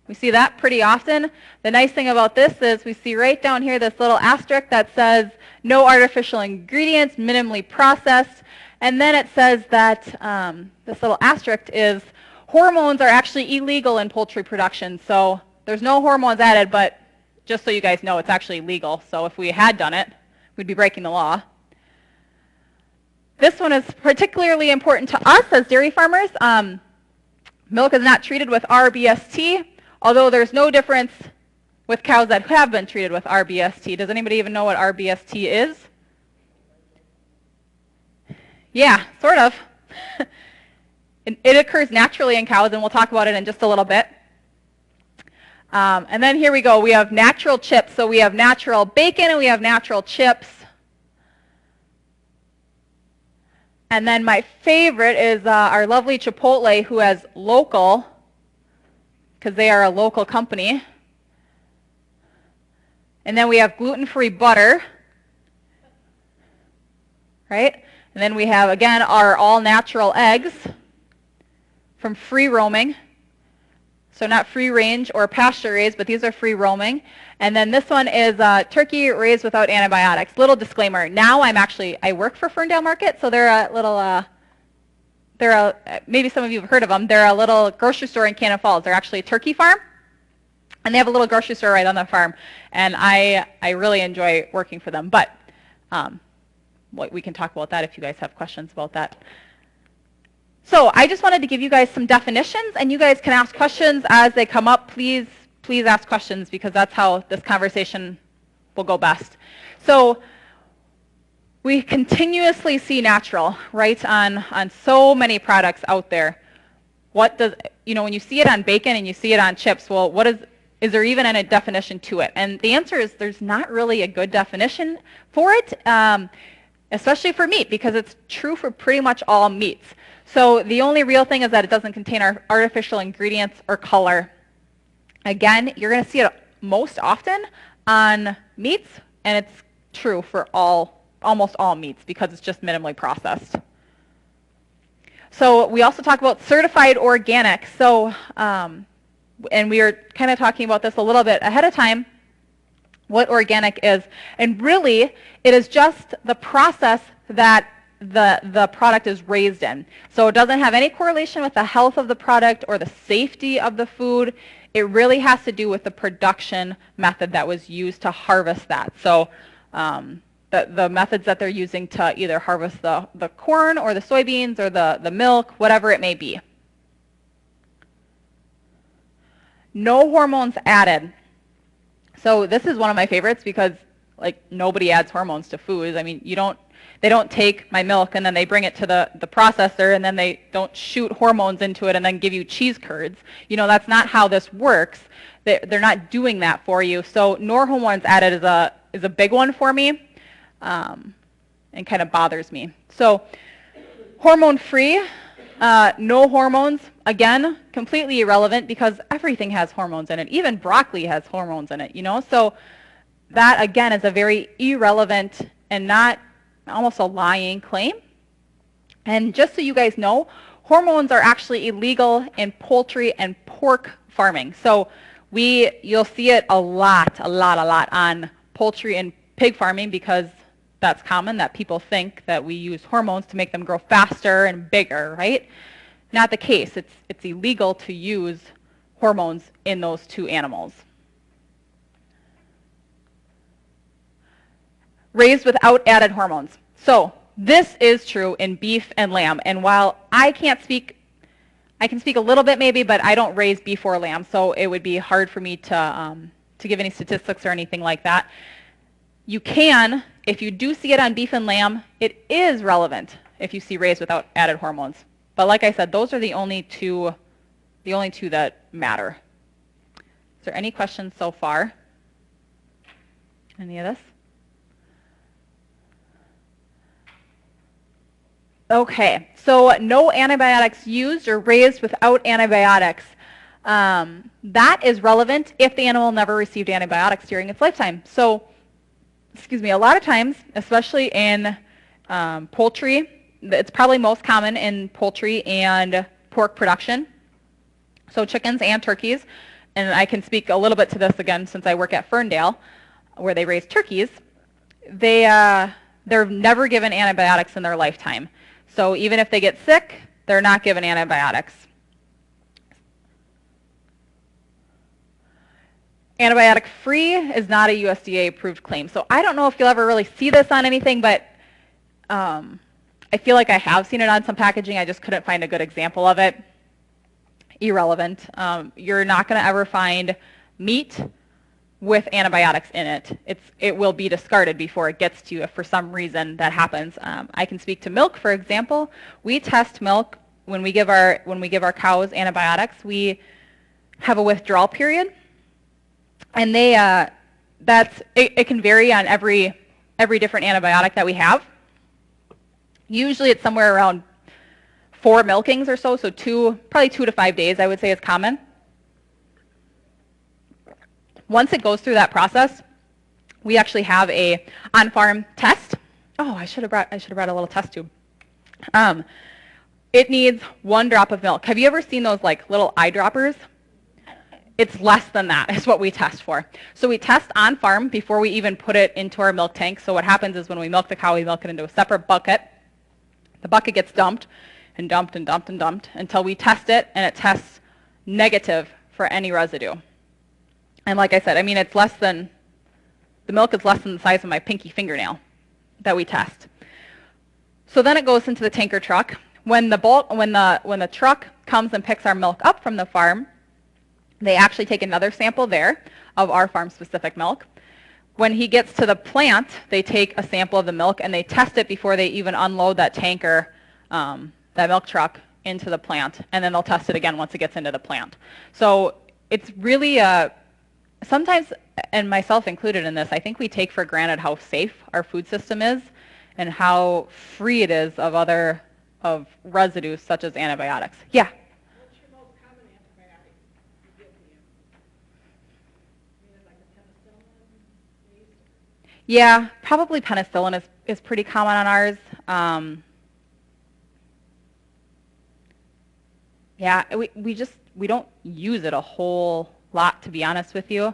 We see that pretty often. The nice thing about this is we see right down here this little asterisk that says no artificial ingredients, minimally processed. And then it says that this little asterisk is hormones are actually illegal in poultry production. So there's no hormones added, but just so you guys know, it's actually legal. So if we had done it, we'd be breaking the law. This one is particularly important to us as dairy farmers. Milk is not treated with RBST, although there's no difference with cows that have been treated with RBST. Does anybody even know what RBST is? Yeah, sort of. It occurs naturally in cows, and we'll talk about it in just a little bit. And then here we go. We have natural chips. So we have natural bacon and we have natural chips. And then my favorite is our lovely Chipotle, who has local, because they are a local company. And then we have gluten-free butter, right? And then we have, again, our all-natural eggs from free roaming. So not free range or pasture raised, but these are free roaming. And then this one is turkey raised without antibiotics. Little disclaimer, now I work for Ferndale Market, so they're a little, maybe some of you have heard of them. They're a little grocery store in Cannon Falls. They're actually a turkey farm, and they have a little grocery store right on the farm. And I really enjoy working for them, but we can talk about that if you guys have questions about that. So I just wanted to give you guys some definitions, and you guys can ask questions as they come up. Please ask questions, because that's how this conversation will go best. So we continuously see natural, right, on so many products out there. What does, you know, when you see it on bacon and you see it on chips, well, is there even a definition to it? And the answer is there's not really a good definition for it, especially for meat, because it's true for pretty much all meats. So the only real thing is that it doesn't contain artificial ingredients or color. Again, you're going to see it most often on meats, and it's true for almost all meats, because it's just minimally processed. So we also talk about certified organic. So, and we were kind of talking about this a little bit ahead of time, what organic is. And really, it is just the process that the product is raised in. So it doesn't have any correlation with the health of the product or the safety of the food. It really has to do with the production method that was used to harvest that. So the methods that they're using to either harvest the corn or the soybeans or the milk, whatever it may be. No hormones added. So this is one of my favorites because like nobody adds hormones to foods. I mean, they don't take my milk and then they bring it to the processor and then they don't shoot hormones into it and then give you cheese curds. You know, that's not how this works. They're not doing that for you. So no hormones added is a big one for me and kind of bothers me. So hormone free, no hormones, again, completely irrelevant because everything has hormones in it. Even broccoli has hormones in it, you know. So that, again, is a very irrelevant and not almost a lying claim. And just so you guys know, hormones are actually illegal in poultry and pork farming. So you'll see it a lot on poultry and pig farming because that's common that people think that we use hormones to make them grow faster and bigger, right? Not the case. It's illegal to use hormones in those two animals. Raised without added hormones. So this is true in beef and lamb. And while I can speak a little bit maybe, but I don't raise beef or lamb, so it would be hard for me to give any statistics or anything like that. You can, if you do see it on beef and lamb, it is relevant if you see raised without added hormones. But like I said, those are the only two that matter. Is there any questions so far? Any of this? Okay, so no antibiotics used or raised without antibiotics. That is relevant if the animal never received antibiotics during its lifetime. So, excuse me, a lot of times, especially in poultry, it's probably most common in poultry and pork production, so chickens and turkeys, and I can speak a little bit to this again since I work at Ferndale, where they raise turkeys. They're never given antibiotics in their lifetime. So even if they get sick, they're not given antibiotics. Antibiotic-free is not a USDA-approved claim. So I don't know if you'll ever really see this on anything, but I feel like I have seen it on some packaging. I just couldn't find a good example of it. Irrelevant. You're not going to ever find meat with antibiotics in it. It will be discarded before it gets to you if for some reason that happens. I can speak to milk, for example. We test milk when we give our cows antibiotics. We have a withdrawal period, and it can vary on every different antibiotic that we have. Usually it's somewhere around 4 milkings or so, probably 2 to 5 days I would say is common. Once it goes through that process, we actually have a on-farm test. Oh, I should have brought a little test tube. It needs 1 drop of milk. Have you ever seen those like little eyedroppers? It's less than that is what we test for. So we test on farm before we even put it into our milk tank. So what happens is when we milk the cow, we milk it into a separate bucket. The bucket gets dumped and dumped and dumped and dumped until we test it, and it tests negative for any residue. And like I said, I mean, the milk is less than the size of my pinky fingernail that we test. So then it goes into the tanker truck. When the truck comes and picks our milk up from the farm, they actually take another sample there of our farm-specific milk. When he gets to the plant, they take a sample of the milk and they test it before they even unload that tanker, that milk truck, into the plant. And then they'll test it again once it gets into the plant. So it's really sometimes, and myself included in this, I think we take for granted how safe our food system is and how free it is of residues such as antibiotics. Yeah? What's your most common antibiotic you give the animal? I mean, like a penicillin based? Yeah, probably penicillin is pretty common on ours. Yeah, we don't use it a whole lot, to be honest with you.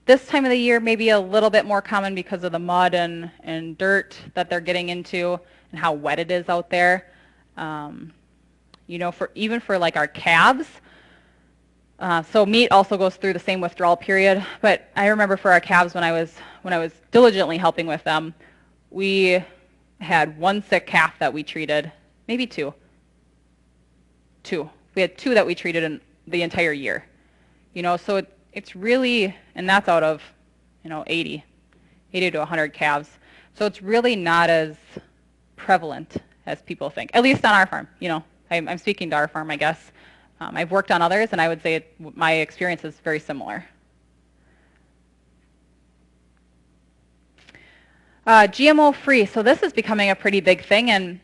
This time of the year, maybe a little bit more common because of the mud and dirt that they're getting into and how wet it is out there. You know, even for like our calves. So meat also goes through the same withdrawal period. But I remember for our calves when I was diligently helping with them, we had one sick calf that we treated, maybe two. We had two that we treated in the entire year. You know, so it's really, and that's out of, you know, 80 to 100 calves. So it's really not as prevalent as people think, at least on our farm. You know, I'm speaking to our farm, I guess. I've worked on others, and I would say my experience is very similar. GMO-free. So this is becoming a pretty big thing, and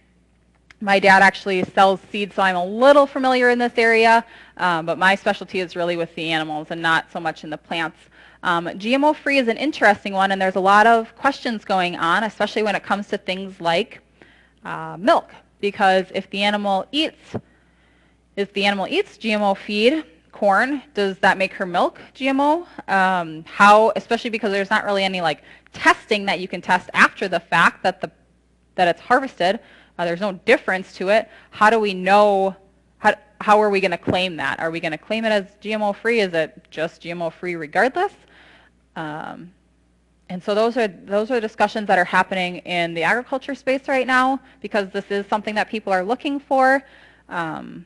my dad actually sells seeds, so I'm a little familiar in this area, but my specialty is really with the animals and not so much in the plants. GMO-free is an interesting one, and there's a lot of questions going on, especially when it comes to things like milk, because if the animal eats GMO feed, corn, does that make her milk GMO? Especially because there's not really any like testing that you can test after the fact that it's harvested. There's no difference to it. How do we know? How are we going to claim that? Are we going to claim it as GMO free? Is it just GMO free regardless? And so those are discussions that are happening in the agriculture space right now, because this is something that people are looking for. In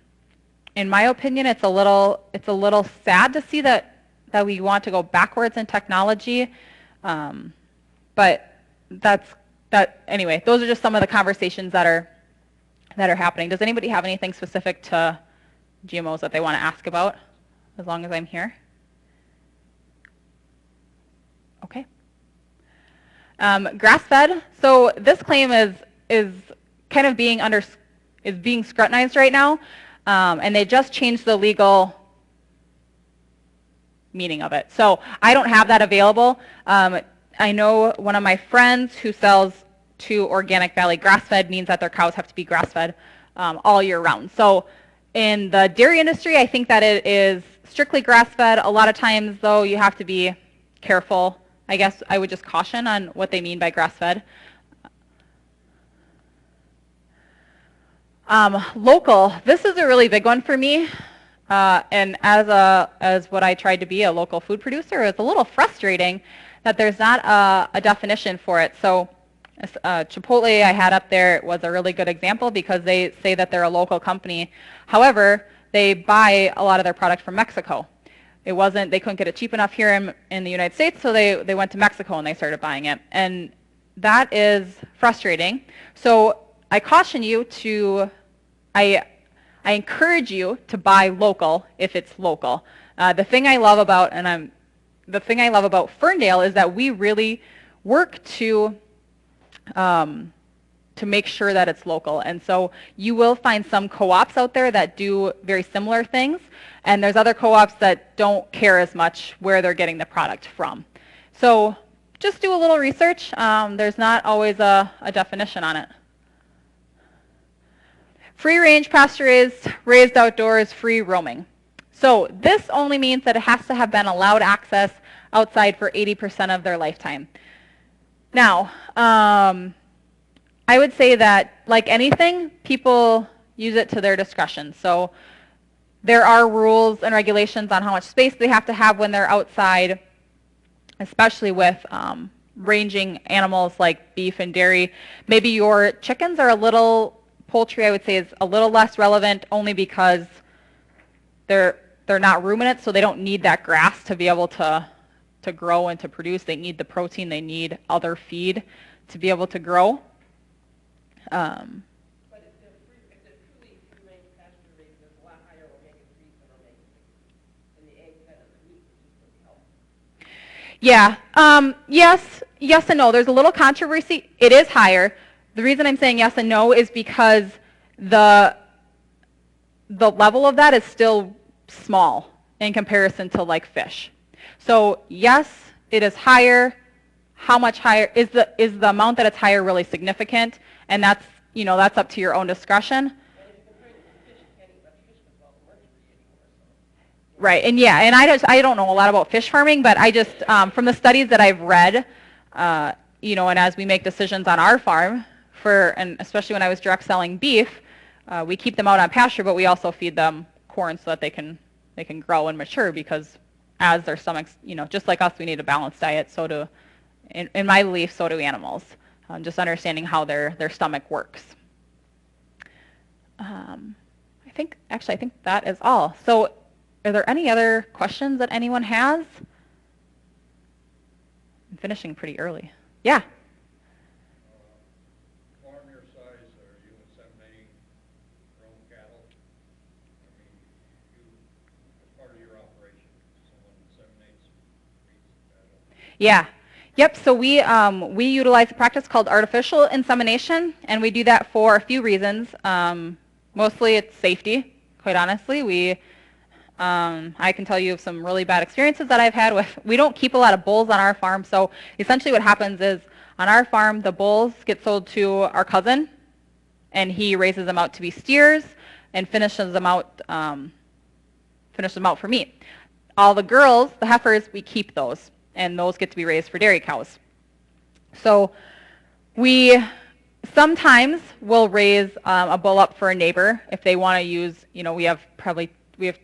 my opinion, it's a little sad to see that we want to go backwards in technology, but anyway, those are just some of the conversations that are happening. Does anybody have anything specific to GMOs that they want to ask about, as long as I'm here? Okay. Grass-fed. So this claim is kind of being scrutinized right now, and they just changed the legal meaning of it. So I don't have that available. I know one of my friends who sells to Organic Valley. Grass-fed means that their cows have to be grass-fed all year round. So in the dairy industry, I think that it is strictly grass-fed. A lot of times, though, you have to be careful. I guess I would just caution on what they mean by grass-fed. Local. This is a really big one for me. And as what I tried to be, a local food producer, it's a little frustrating that there's not a definition for it. So Chipotle I had up there was a really good example, because they say that they're a local company. However, they buy a lot of their product from Mexico. They couldn't get it cheap enough here in the United States, so they went to Mexico and they started buying it. And that is frustrating. So I caution you I encourage you to buy local if it's local. The thing I love about Ferndale is that we really work to make sure that it's local. And so you will find some co-ops out there that do very similar things, and there's other co-ops that don't care as much where they're getting the product from. So just do a little research. There's not always a definition on it. Free range, pasture raised outdoors, free roaming. So this only means that it has to have been allowed access outside for 80% of their lifetime. Now, I would say that, like anything, people use it to their discretion. So there are rules and regulations on how much space they have to have when they're outside, especially with ranging animals like beef and dairy. Maybe your chickens are poultry, I would say, is a little less relevant, only because they're not ruminants, so they don't need that grass to be able to grow and to produce. They need the protein. They need other feed to be able to grow. But if they're truly free-range pasture raised, there's a lot higher omega-3s than omega-6 in the egg fat of the meat, which is pretty healthy. Yeah. Yes and no. There's a little controversy. It is higher. The reason I'm saying yes and no is because the level of that is still small in comparison to like fish. So yes, it is higher. How much higher is the amount that it's higher really significant? And that's up to your own discretion. And if you compare it to fish, you can't eat much fish Right, and yeah, and I don't know a lot about fish farming, but I just from the studies that I've read, you know, and as we make decisions on our farm, and especially when I was direct selling beef, we keep them out on pasture, but we also feed them corn so that they can grow and mature, because as their stomachs, you know, just like us, we need a balanced diet. So do, in my belief, so do animals. Just understanding how their stomach works. I think that is all. So, are there any other questions that anyone has? I'm finishing pretty early. Yeah. Farm your size, are you inseminating your own cattle? I mean, as part of your operation, someone inseminates, breeds cattle. Yeah. Yep. So we utilize a practice called artificial insemination, and we do that for a few reasons. Mostly it's safety. Quite honestly, I can tell you of some really bad experiences that I've had with. We don't keep a lot of bulls on our farm, so essentially what happens is on our farm the bulls get sold to our cousin, and he raises them out to be steers and finishes them out for meat. All the girls, the heifers, we keep those, and those get to be raised for dairy cows. So we sometimes will raise a bull up for a neighbor if they want to use, you know, we have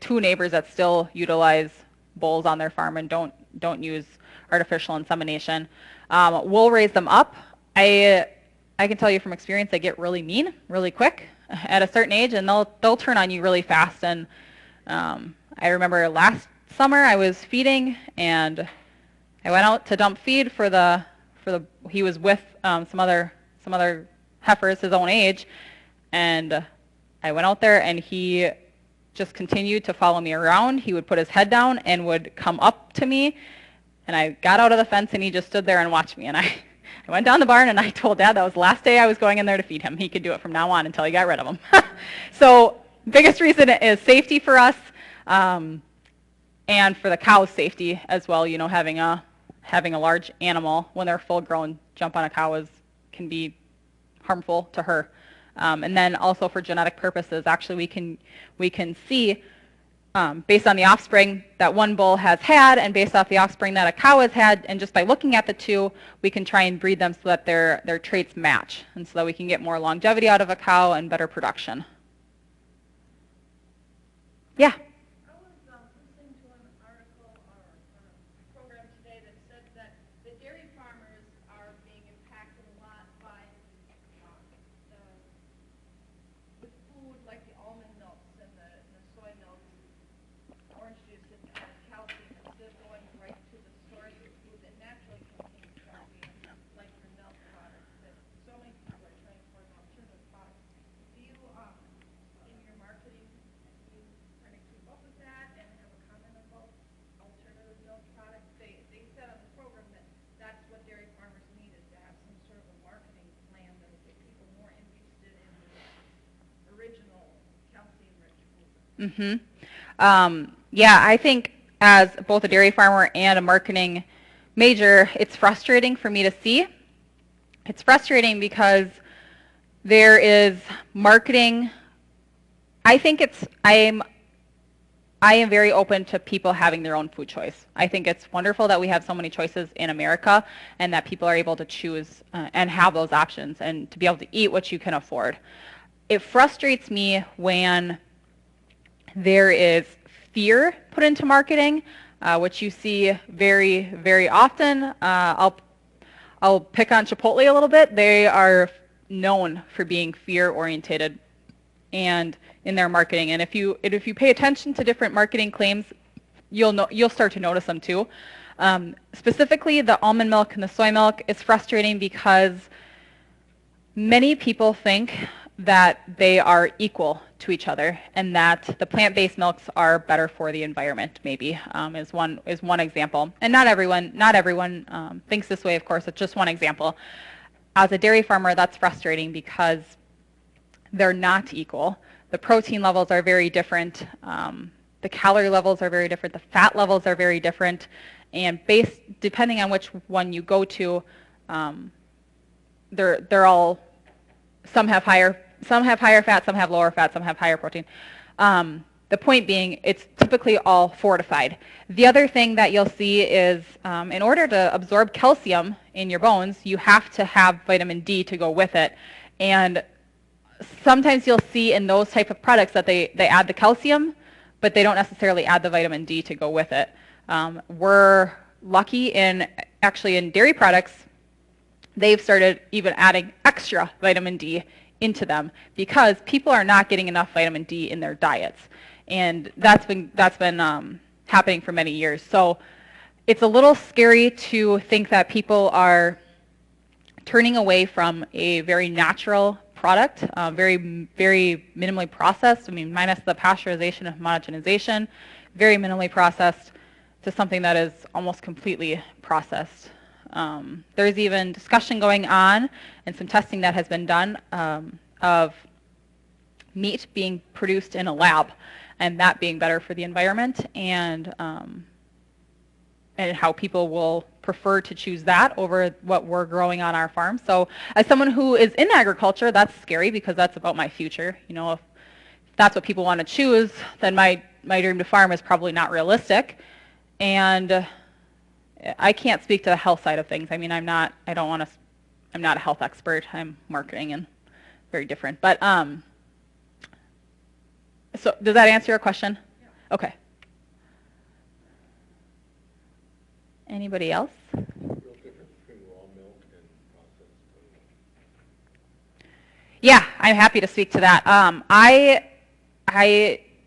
2 neighbors that still utilize bulls on their farm and don't use artificial insemination. We'll raise them up. I can tell you from experience they get really mean really quick at a certain age, and they'll turn on you really fast. And I remember last summer I was feeding, and I went out to dump feed for the he was with some other heifers his own age, and I went out there and he just continued to follow me around. He would put his head down and would come up to me, and I got out of the fence and he just stood there and watched me. And I went down the barn and I told Dad that was the last day I was going in there to feed him. He could do it from now on until he got rid of him. So biggest reason is safety for us, and for the cow's safety as well. You know, having a large animal when they're full grown jump on a cow can be harmful to her. And then also for genetic purposes, actually we can see based on the offspring that one bull has had, and based off the offspring that a cow has had, and just by looking at the two, we can try and breed them so that their traits match, and so that we can get more longevity out of a cow and better production. Yeah. I was listening to an article or a program today that said that the dairy farmers are being impacted a lot by the food, like the almond milks and the soy milks, orange juice, and calcium, instead of going right to the source of food that naturally contains calcium, like your milk products, that so many people are trying for an alternative product. Do you, in your marketing, do you kind of keep up with that and have a comment about alternative milk products? They said on the program that that's what dairy farmers need, is to have some sort of a marketing plan that will get people more interested in the original calcium-rich food. Yeah, I think as both a dairy farmer and a marketing major, it's frustrating for me to see. It's frustrating because there is marketing. I am very open to people having their own food choice. I think it's wonderful that we have so many choices in America, and that people are able to choose and have those options, and to be able to eat what you can afford. It frustrates me when there is fear put into marketing, which you see very, very often. I'll pick on Chipotle a little bit. They are known for being fear-orientated and in their marketing. And if you pay attention to different marketing claims, you'll start to notice them too. Specifically, the almond milk and the soy milk is frustrating because many people think that they are equal to each other, and that the plant-based milks are better for the environment. Maybe is one example. And not everyone thinks this way. Of course, it's just one example. As a dairy farmer, that's frustrating because they're not equal. The protein levels are very different. The calorie levels are very different. The fat levels are very different. And depending on which one you go to, they're all, some have higher fat, some have lower fat, some have higher protein. The point being, it's typically all fortified. The other thing that you'll see is in order to absorb calcium in your bones, you have to have vitamin D to go with it. And sometimes you'll see in those type of products that they add the calcium, but they don't necessarily add the vitamin D to go with it. We're lucky actually in dairy products, they've started even adding extra vitamin D into them because people are not getting enough vitamin D in their diets. And that's been happening for many years. So it's a little scary to think that people are turning away from a very natural product, very, very minimally processed, I mean, minus the pasteurization and homogenization, very minimally processed, to something that is almost completely processed. There's even discussion going on and some testing that has been done of meat being produced in a lab and that being better for the environment, and how people will prefer to choose that over what we're growing on our farm. So as someone who is in agriculture, that's scary because that's about my future. You know, if that's what people want to choose, then my dream to farm is probably not realistic. And I can't speak to the health side of things. I mean, I'm not a health expert. I'm marketing and very different. But so does that answer your question? Yeah. Okay. Anybody else? Real difference between raw milk and processed milk. Yeah, I'm happy to speak to that.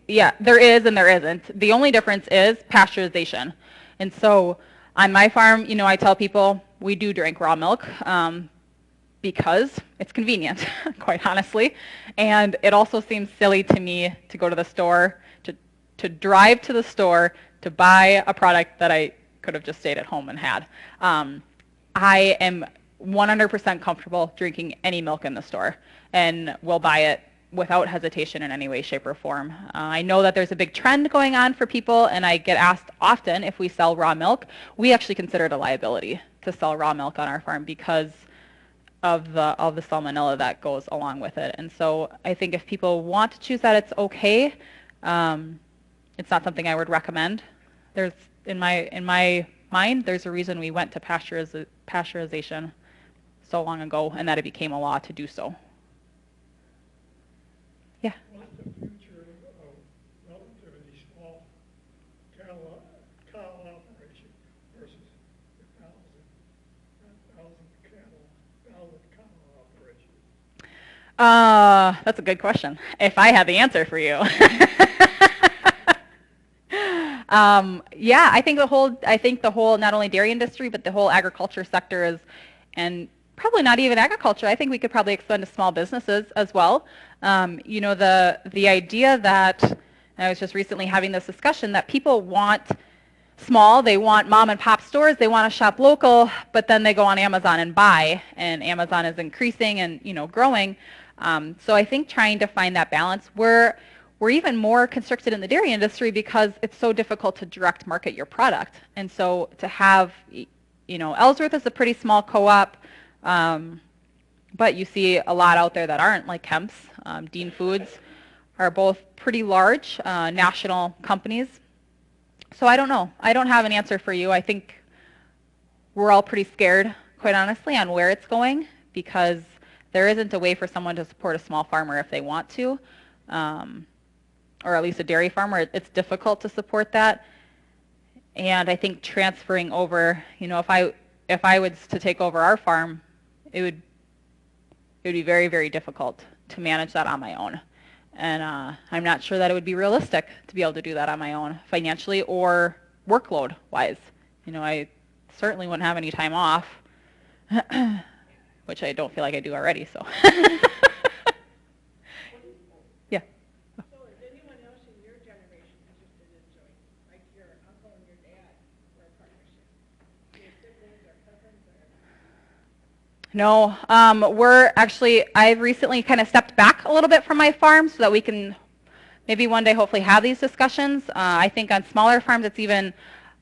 Yeah, there is and there isn't. The only difference is pasteurization. And so on my farm, you know, I tell people we do drink raw milk because it's convenient, quite honestly. And it also seems silly to me to go to the store, to drive to the store to buy a product that I could have just stayed at home and had. I am 100% comfortable drinking any milk in the store and will buy it without hesitation in any way, shape, or form. I know that there's a big trend going on for people, and I get asked often if we sell raw milk. We actually consider it a liability to sell raw milk on our farm because of the salmonella that goes along with it. And so I think if people want to choose that, it's okay. It's not something I would recommend. There's in my mind, there's a reason we went to pasteurization so long ago, and that it became a law to do so. Yeah. What's the future of relatively small cow operation versus the 1,000 cow operation? That's a good question. If I had the answer for you. Yeah, I think the whole not only dairy industry but the whole agriculture sector is, and probably not even agriculture. I think we could probably extend to small businesses as well. You know, the idea that, and I was just recently having this discussion, that people want small, they want mom and pop stores, they want to shop local, but then they go on Amazon and buy, and Amazon is increasing and, you know, growing. So I think trying to find that balance, we're even more constricted in the dairy industry because it's so difficult to direct market your product. And so to have, you know, Ellsworth is a pretty small co-op, but you see a lot out there that aren't, like Kemp's, Dean Foods are both pretty large national companies. So I don't know. I don't have an answer for you. I think we're all pretty scared, quite honestly, on where it's going because there isn't a way for someone to support a small farmer if they want to. Or at least a dairy farmer, it's difficult to support that. And I think transferring over, you know, if I was to take over our farm, it would be very, very difficult to manage that on my own. And I'm not sure that it would be realistic to be able to do that on my own financially or workload-wise. You know, I certainly wouldn't have any time off, which I don't feel like I do already, so. Yeah. So is anyone else in your generation interested in joining? Like your uncle and your dad were a partnership? Your siblings or cousins or? No, I've recently kind of stepped back a little bit from my farm so that we can maybe one day hopefully have these discussions. I think on smaller farms it's even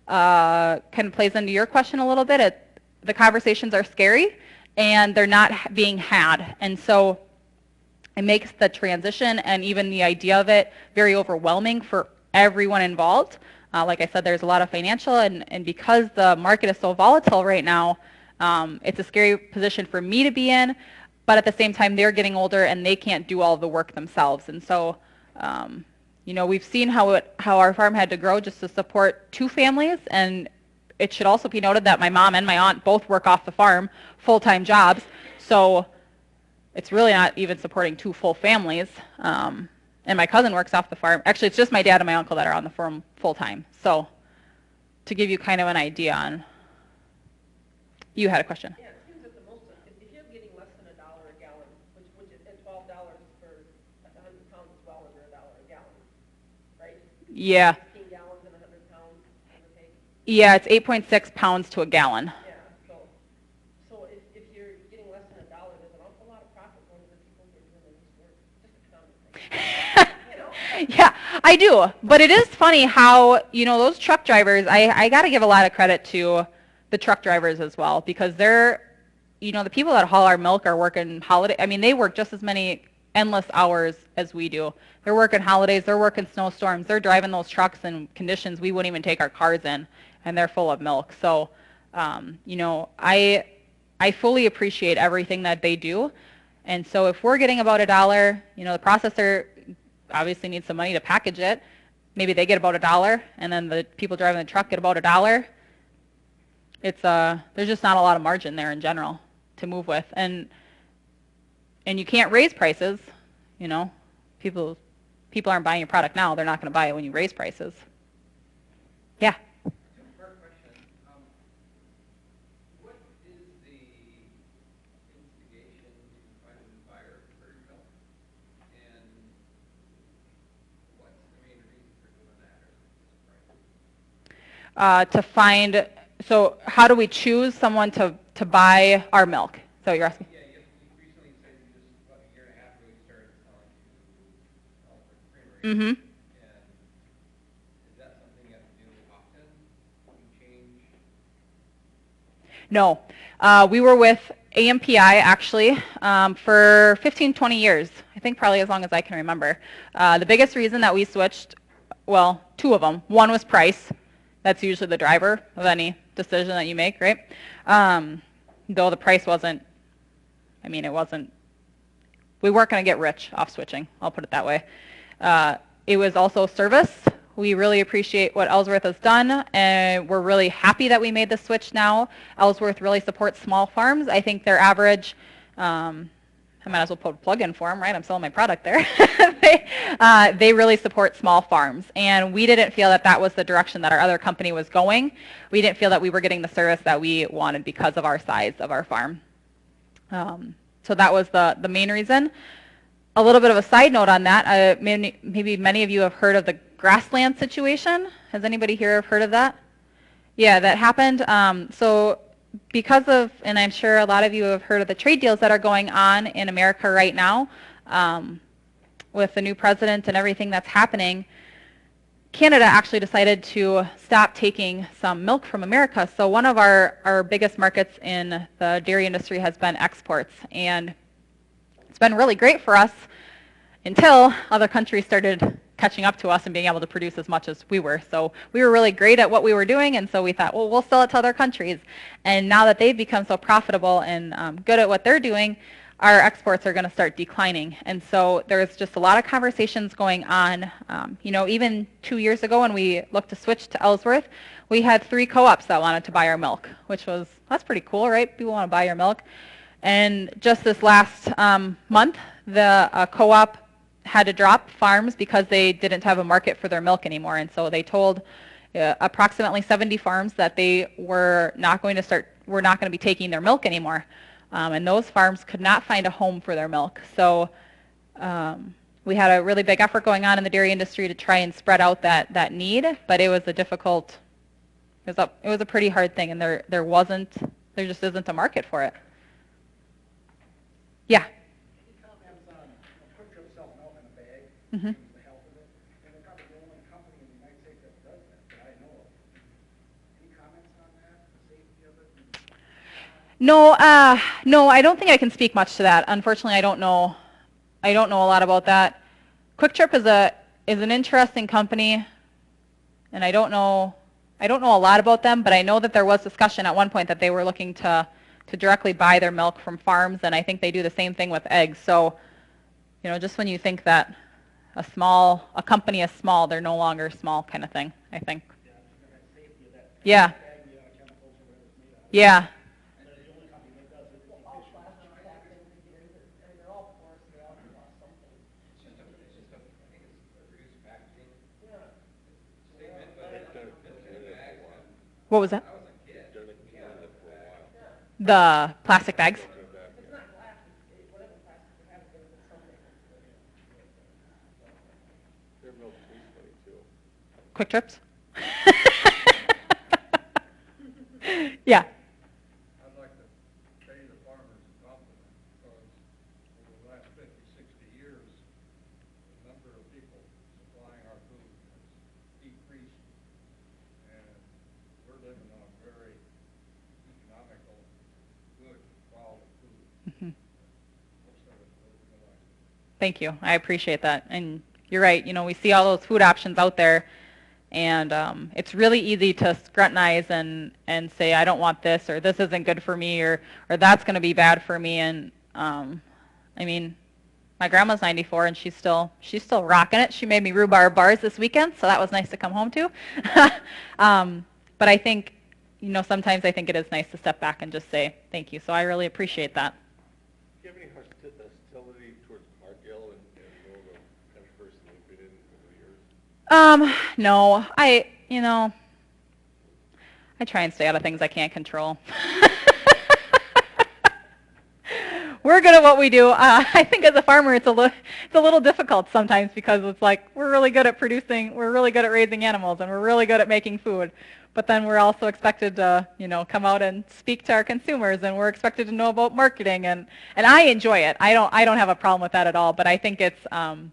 kind of plays into your question a little bit. The conversations are scary and they're not being had. And so it makes the transition and even the idea of it very overwhelming for everyone involved. Like I said, there's a lot of financial, and because the market is so volatile right now, it's a scary position for me to be in, but at the same time, they're getting older and they can't do all of the work themselves. And so, you know, we've seen how our farm had to grow just to support 2 families, and it should also be noted that my mom and my aunt both work off the farm, full-time jobs, so it's really not even supporting 2 full families. And my cousin works off the farm. Actually, it's just my dad and my uncle that are on the farm full-time. So to give you kind of an idea on, you had a question. Yeah, it seems that the most, if you're getting less than $1 a gallon, which is at $12 for 100 pounds is well under $1 a gallon, right? Yeah. 16 gallons and 100 pounds, give or take. Yeah, it's 8.6 pounds to a gallon. Yeah, so if you're getting less than $1, there's an awful lot of profit going to the people who are doing this work. Just a comment. You know? Yeah, I do. But it is funny how, you know, those truck drivers, I got to give a lot of credit to the truck drivers as well, because they're, you know, the people that haul our milk are working holiday. I mean, they work just as many endless hours as we do. They're working holidays, they're working snowstorms, they're driving those trucks in conditions we wouldn't even take our cars in, and they're full of milk. So, you know, I fully appreciate everything that they do. And so if we're getting about $1, you know, the processor obviously needs some money to package it. Maybe they get about $1, and then the people driving the truck get about $1. It's there's just not a lot of margin there in general to move with, and you can't raise prices. You know, people aren't buying your product now. They're not going to buy it when you raise prices. Yeah. Two-part question. What is the instigation to find a new buyer for your milk? And what's the main reason for doing that, or is it price? To find, so how do we choose someone to buy our milk? So you're asking? Yeah, you recently said you just, about a year and a half ago, you started selling to Ellsworth Creamery. Mm-hmm. And is that something you have to do often? You change? No. We were with AMPI actually for 15, 20 years. I think probably as long as I can remember. The biggest reason that we switched, well, 2 of them. One was price. That's usually the driver of any decision that you make, right? Though the price wasn't, I mean, it wasn't, we weren't going to get rich off switching. I'll put it that way. It was also service. We really appreciate what Ellsworth has done, and we're really happy that we made the switch now. Ellsworth really supports small farms. I think their average, I might as well put a plug in for them, right? I'm selling my product there. They really support small farms, and we didn't feel that that was the direction that our other company was going. We didn't feel that we were getting the service that we wanted because of our size of our farm. So that was the main reason. A little bit of a side note on that, maybe many of you have heard of the grassland situation. Has anybody here heard of that? Yeah, that happened. So because of, and I'm sure a lot of you have heard of the trade deals that are going on in America right now, with the new president and everything that's happening, Canada actually decided to stop taking some milk from America. So one of our biggest markets in the dairy industry has been exports. And it's been really great for us until other countries started catching up to us and being able to produce as much as we were. So we were really great at what we were doing, and so we thought, well, we'll sell it to other countries. And now that they've become so profitable and good at what they're doing, our exports are going to start declining. And so there's just a lot of conversations going on. You know, even 2 years ago when we looked to switch to Ellsworth, we had 3 co-ops that wanted to buy our milk, which was, that's pretty cool, right? People want to buy your milk. And just this last month, the co-op had to drop farms because they didn't have a market for their milk anymore. And so they told approximately 70 farms that they were not going to be taking their milk anymore. And those farms could not find a home for their milk. So we had a really big effort going on in the dairy industry to try and spread out that need, but it was a difficult, it was a pretty hard thing, and there just isn't a market for it. Yeah. Mm-hmm. No, I don't think I can speak much to that. Unfortunately, I don't know I don't know a lot about that. Quick Trip is an interesting company, and I don't know a lot about them, but I know that there was discussion at one point that they were looking to directly buy their milk from farms, and I think they do the same thing with eggs. So, you know, just when you think that a company is small, they're no longer small kind of thing, I think. Yeah. Yeah. What was that? The plastic bags? Quick Trips? Yeah. I'd like to pay the farmers a compliment because over the last 50, 60 years, the number of people supplying our food has decreased, and we're living on very economical, good quality food. Most of it is realized. Thank you. I appreciate that. And you're right. You know, we see all those food options out there, and it's really easy to scrutinize and say, I don't want this, or this isn't good for me, or that's going to be bad for me. And I mean, my grandma's 94, and she's still rocking it. She made me rhubarb bars this weekend, so that was nice to come home to. But I think, you know, sometimes I think it is nice to step back and just say thank you. So I really appreciate that. Do you have any hostility towards Margill and you know, the controversy they've been in over the years? No, you know, I try and stay out of things I can't control. We're good at what we do. I think as a farmer, it's a little difficult sometimes because it's like we're really good at raising animals, and we're really good at making food. But then we're also expected to, you know, come out and speak to our consumers, and we're expected to know about marketing, and I enjoy it. I don't have a problem with that at all. But I think it's, and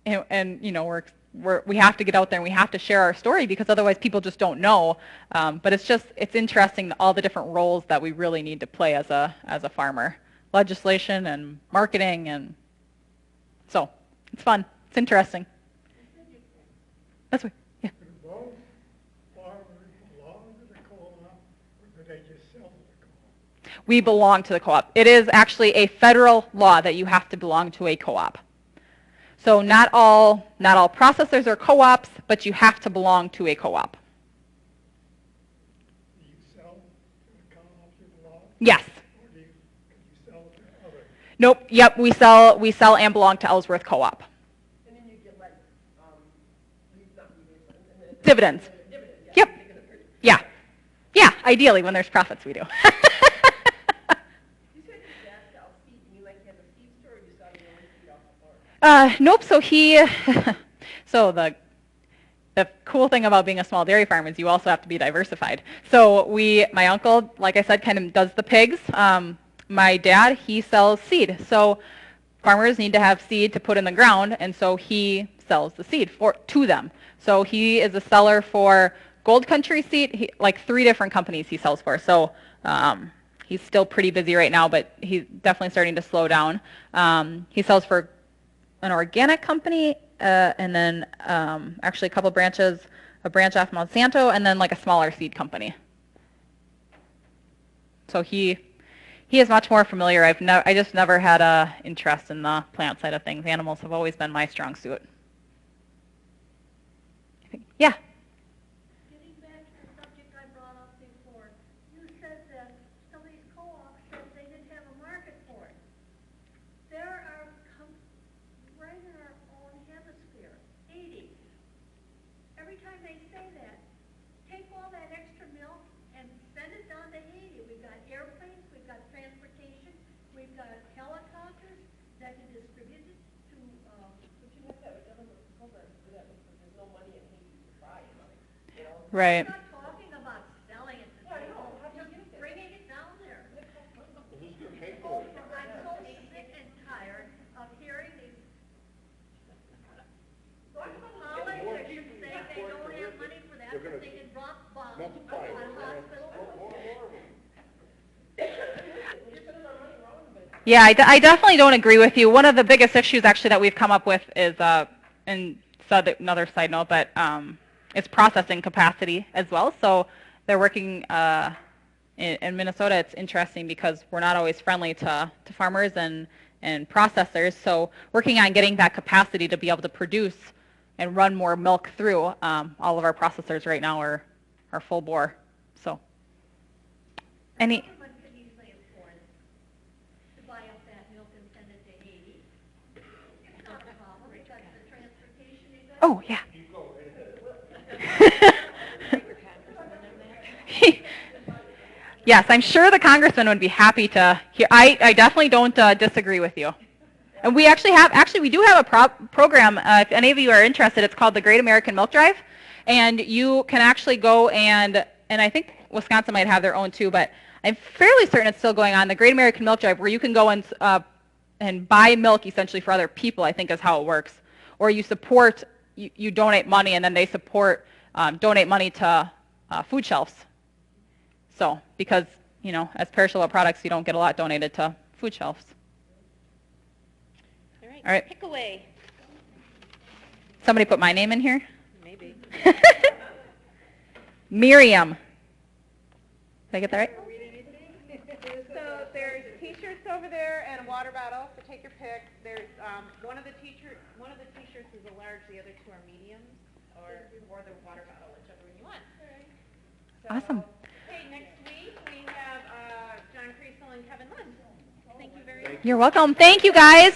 you know, we have to get out there and we have to share our story because otherwise people just don't know. But it's interesting all the different roles that we really need to play as a farmer. Legislation and marketing, and so it's fun. It's interesting. That's right. Yeah. Do both farmers belong to the co-op, or do they just sell to the co-op? We belong to the co-op. It is actually a federal law that you have to belong to a co-op. So not all processors are co-ops, but you have to belong to a co-op. Do you sell to the co-ops you belong? Yes. Or can you sell to others? Nope. Yep. We sell and belong to Ellsworth Co-op. And then you get like, Dividends. Yep. Yeah. Yeah. Ideally, when there's profits, we do. You said your dad sells seed, and you like have a seed store, or you sell your own seed off the farm? Nope. So the cool thing about being a small dairy farm is you also have to be diversified. So my uncle, like I said, kind of does the pigs. My dad, he sells seed. So farmers need to have seed to put in the ground, and so he sells the seed to them. So he is a seller for Gold Country seed, like 3 different companies he sells for. So he's still pretty busy right now, but he's definitely starting to slow down. He sells for an organic company, and then actually a couple branches, a branch off Monsanto, and then like a smaller seed company. So he is much more familiar. I just never had a interest in the plant side of things. Animals have always been my strong suit. Yeah. Getting back to the subject I brought up before, you said that some of these co-ops said they didn't have a market for it. There are, right in our own hemisphere, Haiti. Every time they say that, take all that extra milk and send it down to Haiti. We've got airplanes, we've got transportation, we've got helicopters that can distribute it to, But you have to have a government program to do that because there's no money in Haiti to try, you know? Right. I'm not talking about selling it to Yeah, I know. people, How do you just get there? bringing it down there. Who's going to pay for it? I'm so sick and tired of hearing these politicians say they don't have money for that, but they can drop bombs on hospitals. You're spending our money wrong, but Yeah, I definitely don't agree with you. One of the biggest issues actually that we've come up with is, and another side note, but it's processing capacity as well. So they're working in Minnesota. It's interesting because we're not always friendly to farmers and processors. So working on getting that capacity to be able to produce and run more milk through. All of our processors right now are full bore. So any. Government could easily afford to buy up that milk and send it to Haiti. It's not a problem, it's got the transportation, you got. Oh yeah. Yes, I'm sure the congressman would be happy to hear. I definitely don't disagree with you. And we actually we do have a program, if any of you are interested, it's called the Great American Milk Drive. And you can actually go and I think Wisconsin might have their own too, but I'm fairly certain it's still going on, the Great American Milk Drive, where you can go and buy milk essentially for other people, I think is how it works. Or you support, you donate money and then they donate money to food shelves. So, because, as perishable products, you don't get a lot donated to food shelves. All right. Pick away. Somebody put my name in here? Maybe. Miriam. Did I get that right? So there's T-shirts over there and a water bottle. So take your pick. There's one of the T-shirts is a large. The other two are mediums, or the water bottle, whichever one you want. So, Awesome. Hey, next week we have John Creasel and Kevin Lund. Thank you very much. You're welcome. Thank you, guys.